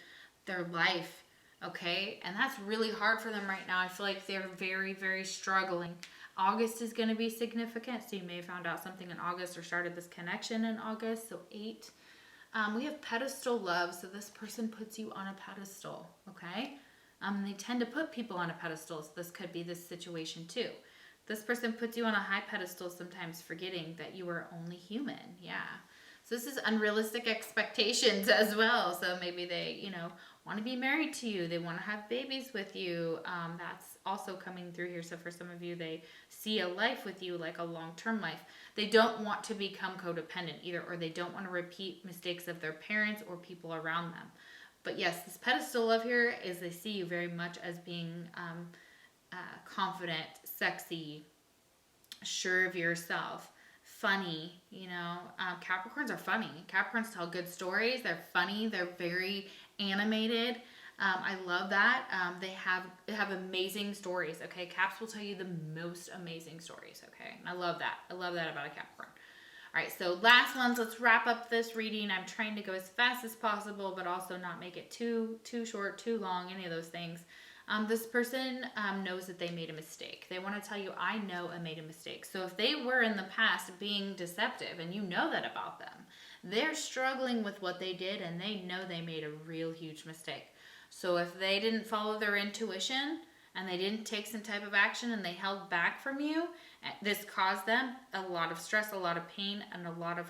their life. Okay. And that's really hard for them right now. I feel like they're very, very struggling. August is going to be significant. So you may have found out something in August or started this connection in August. So 8. We have pedestal love. So this person puts you on a pedestal. Okay. They tend to put people on a pedestal. So this could be this situation too. This person puts you on a high pedestal, sometimes forgetting that you are only human. Yeah. So this is unrealistic expectations as well. So maybe they, you know, want to be married to you. They want to have babies with you. That's also coming through here. So for some of you, they see a life with you, like a long-term life. They don't want to become codependent either, or they don't want to repeat mistakes of their parents or people around them. But yes, this pedestal love here is they see you very much as being confident, sexy, sure of yourself, funny. You know, Capricorns are funny. Capricorns tell good stories. They're funny. They're very animated. I love that. They have amazing stories. Okay, Caps will tell you the most amazing stories. Okay, and I love that. I love that about a Capricorn. All right, so last ones. Let's wrap up this reading. I'm trying to go as fast as possible, but also not make it too short, too long, any of those things. This person knows that they made a mistake. They want to tell you, I know I made a mistake. So if they were in the past being deceptive, and you know that about them, they're struggling with what they did, and they know they made a real huge mistake. So if they didn't follow their intuition, and they didn't take some type of action, and they held back from you, this caused them a lot of stress, a lot of pain, and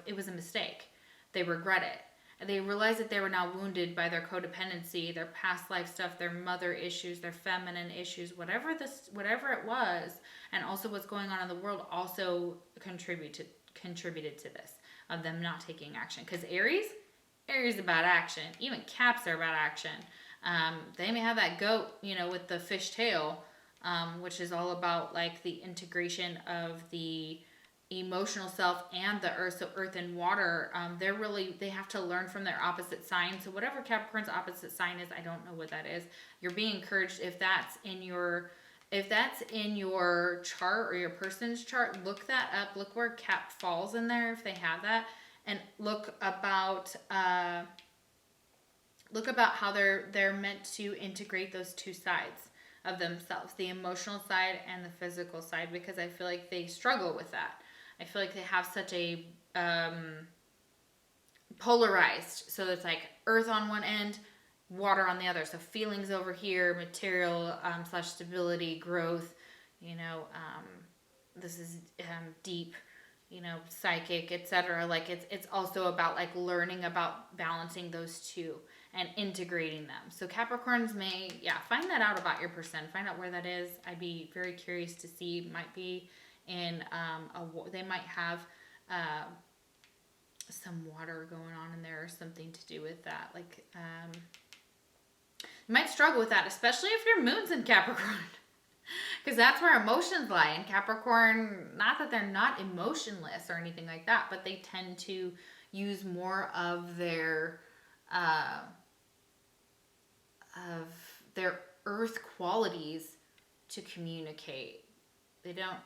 it was a mistake. They regret it. They realized that they were now wounded by their codependency, their past life stuff, their mother issues, their feminine issues, whatever it was, and also what's going on in the world also contributed to this, of them not taking action. Because Aries is about action. Even Caps are about action. They may have that goat, you know, with the fish tail, which is all about like the integration of the emotional self and the earth. So earth and water, they have to learn from their opposite sign. So whatever Capricorn's opposite sign is, I don't know what that is. You're being encouraged, if that's in your chart or your person's chart, look that up. Look where Cap falls in there if they have that, and look about how they're meant to integrate those two sides of themselves, the emotional side and the physical side, because I feel like they struggle with that. I feel like they have such a polarized, so it's like earth on one end, water on the other. So feelings over here, material / stability, growth, you know, this is deep, you know, psychic, etc. Like it's also about like learning about balancing those two and integrating them. So Capricorns may, find that out about your person. Find out where that is. I'd be very curious to see. Might be in they might have some water going on in there or something to do with that. Like you might struggle with that, especially if your moon's in Capricorn. Because that's where emotions lie in Capricorn. Not that they're not emotionless or anything like that, but they tend to use more of their earth qualities to communicate. They don't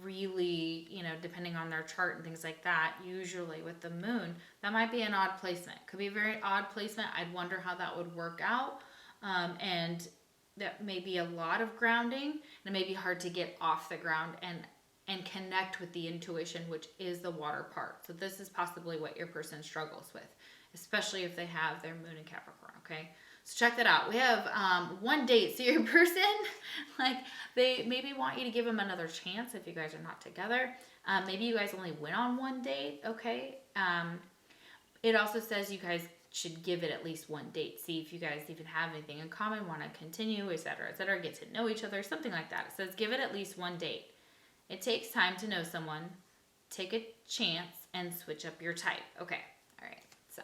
really, you know, depending on their chart and things like that, usually with the moon, that might be an odd placement. Could be a very odd placement. I'd wonder how that would work out. And that may be a lot of grounding, and it may be hard to get off the ground and connect with the intuition, which is the water part. So this is possibly what your person struggles with, especially if they have their moon in Capricorn. Okay, so check that out. We have one date. So your person, like, they maybe want you to give them another chance if you guys are not together. Maybe you guys only went on one date. Okay. It also says you guys should give it at least one date. See if you guys even have anything in common, want to continue, etc., get to know each other, something like that. It says give it at least one date. It takes time to know someone. Take a chance and switch up your type. Okay. All right. So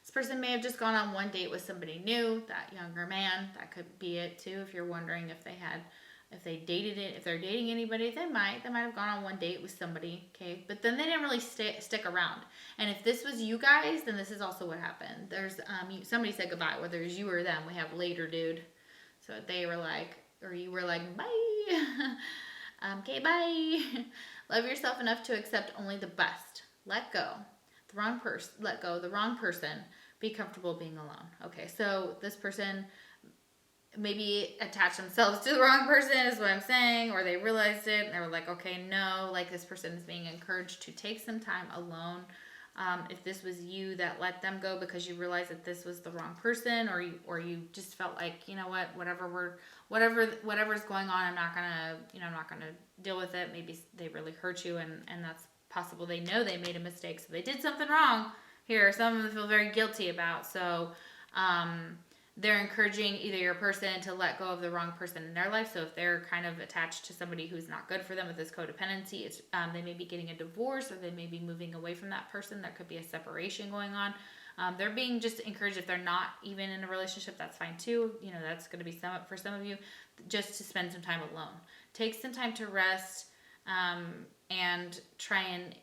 this person may have just gone on one date with somebody new, that younger man. That could be it too. If you're wondering if they're dating anybody, they might have gone on one date with somebody, okay? But then they didn't really stick around. And if this was you guys, then this is also what happened. There's somebody said goodbye, whether it's you or them. We have later, dude. So they were like, or you were like, bye. Okay, bye. Love yourself enough to accept only the best. Let go the wrong person. Be comfortable being alone. Okay, so this person maybe attach themselves to the wrong person is what I'm saying, or they realized it and they were like, okay, no, like this person is being encouraged to take some time alone, If this was you that let them go because you realized that this was the wrong person, or you just felt like, you know what, whatever's going on, I'm not gonna deal with it. Maybe they really hurt you, and that's possible. They know they made a mistake, so they did something wrong here. Some of them feel very guilty about. So they're encouraging either your person to let go of the wrong person in their life. So if they're kind of attached to somebody who's not good for them with this codependency, it's they may be getting a divorce, or they may be moving away from that person. There could be a separation going on. They're being just encouraged, if they're not even in a relationship, that's fine too. You know, that's going to be for some of you, just to spend some time alone. Take some time to rest, and try and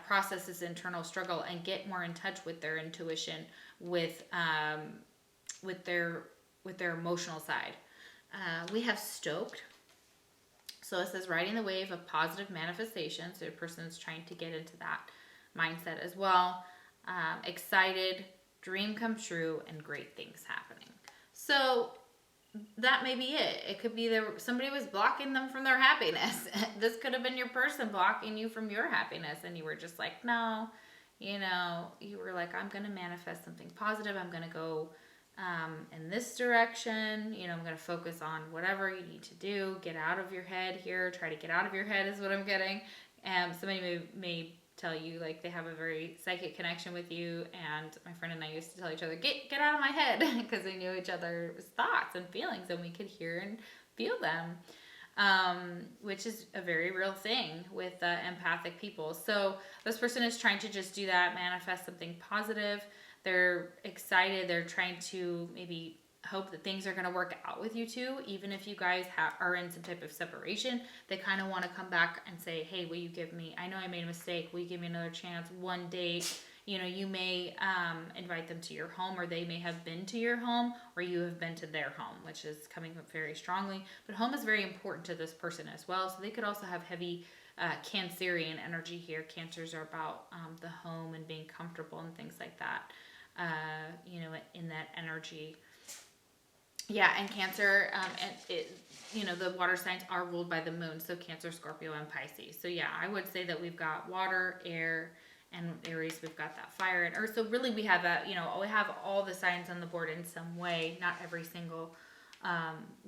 process this internal struggle and get more in touch with their intuition, with their emotional side. We have stoked. So it says riding the wave of positive manifestation. So a person is trying to get into that mindset as well. Excited, dream come true, and great things happening. So that may be it. It could be somebody was blocking them from their happiness. This could have been your person blocking you from your happiness, and you were just like, no, you were like, I'm going to manifest something positive. I'm going to go in this direction. I'm going to focus on whatever you need to do. Get out of your head here. Try to get out of your head is what I'm getting. Somebody may tell you like they have a very psychic connection with you, and my friend and I used to tell each other, get out of my head, because we knew each other's thoughts and feelings, and we could hear and feel them, which is a very real thing with empathic people. So this person is trying to just do that, manifest something positive. They're excited. They're trying to maybe hope that things are going to work out with you two, even if you guys are in some type of separation. They kind of want to come back and say, hey, will you give me, I know I made a mistake, will you give me another chance, one date? You may invite them to your home, or they may have been to your home, or you have been to their home, which is coming up very strongly. But home is very important to this person as well. So they could also have heavy Cancerian energy here. Cancers are about the home and being comfortable and things like that, in that energy. Yeah, and Cancer, the water signs are ruled by the moon, so Cancer, Scorpio, and Pisces. So yeah, I would say that we've got water, air, and Aries, we've got that fire and earth. So really we have we have all the signs on the board in some way, not every single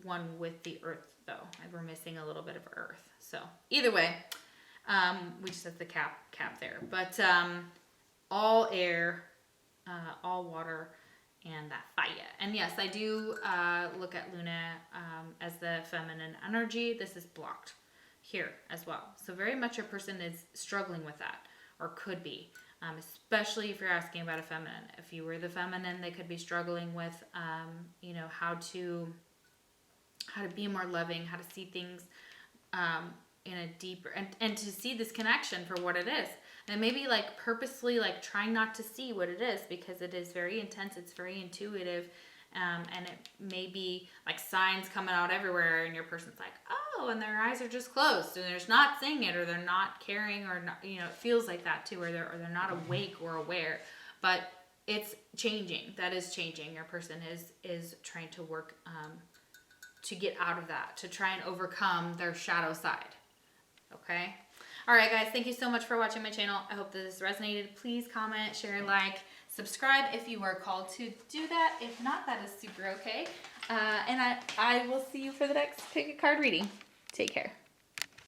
one with the earth though. We're missing a little bit of earth. So either way, we just have the cap there. But all air, all water, and that fire. And yes, I do look at Luna as the feminine energy. This is blocked here as well. So very much a person is struggling with that, or could be, especially if you're asking about a feminine. If you were the feminine, they could be struggling with, how to be more loving, how to see things in a deeper, and to see this connection for what it is. And maybe like purposely like trying not to see what it is, because it is very intense, it's very intuitive, and it may be like signs coming out everywhere, and your person's like, oh, and their eyes are just closed, and they're just not seeing it, or they're not caring, or not, it feels like that too, or they're not awake or aware. But it's changing. That is changing. Your person is trying to work to get out of that, to try and overcome their shadow side. Okay? All right, guys, thank you so much for watching my channel. I hope this resonated. Please comment, share, like, subscribe if you are called to do that. If not, that is super okay. And I will see you for the next pick a card reading. Take care.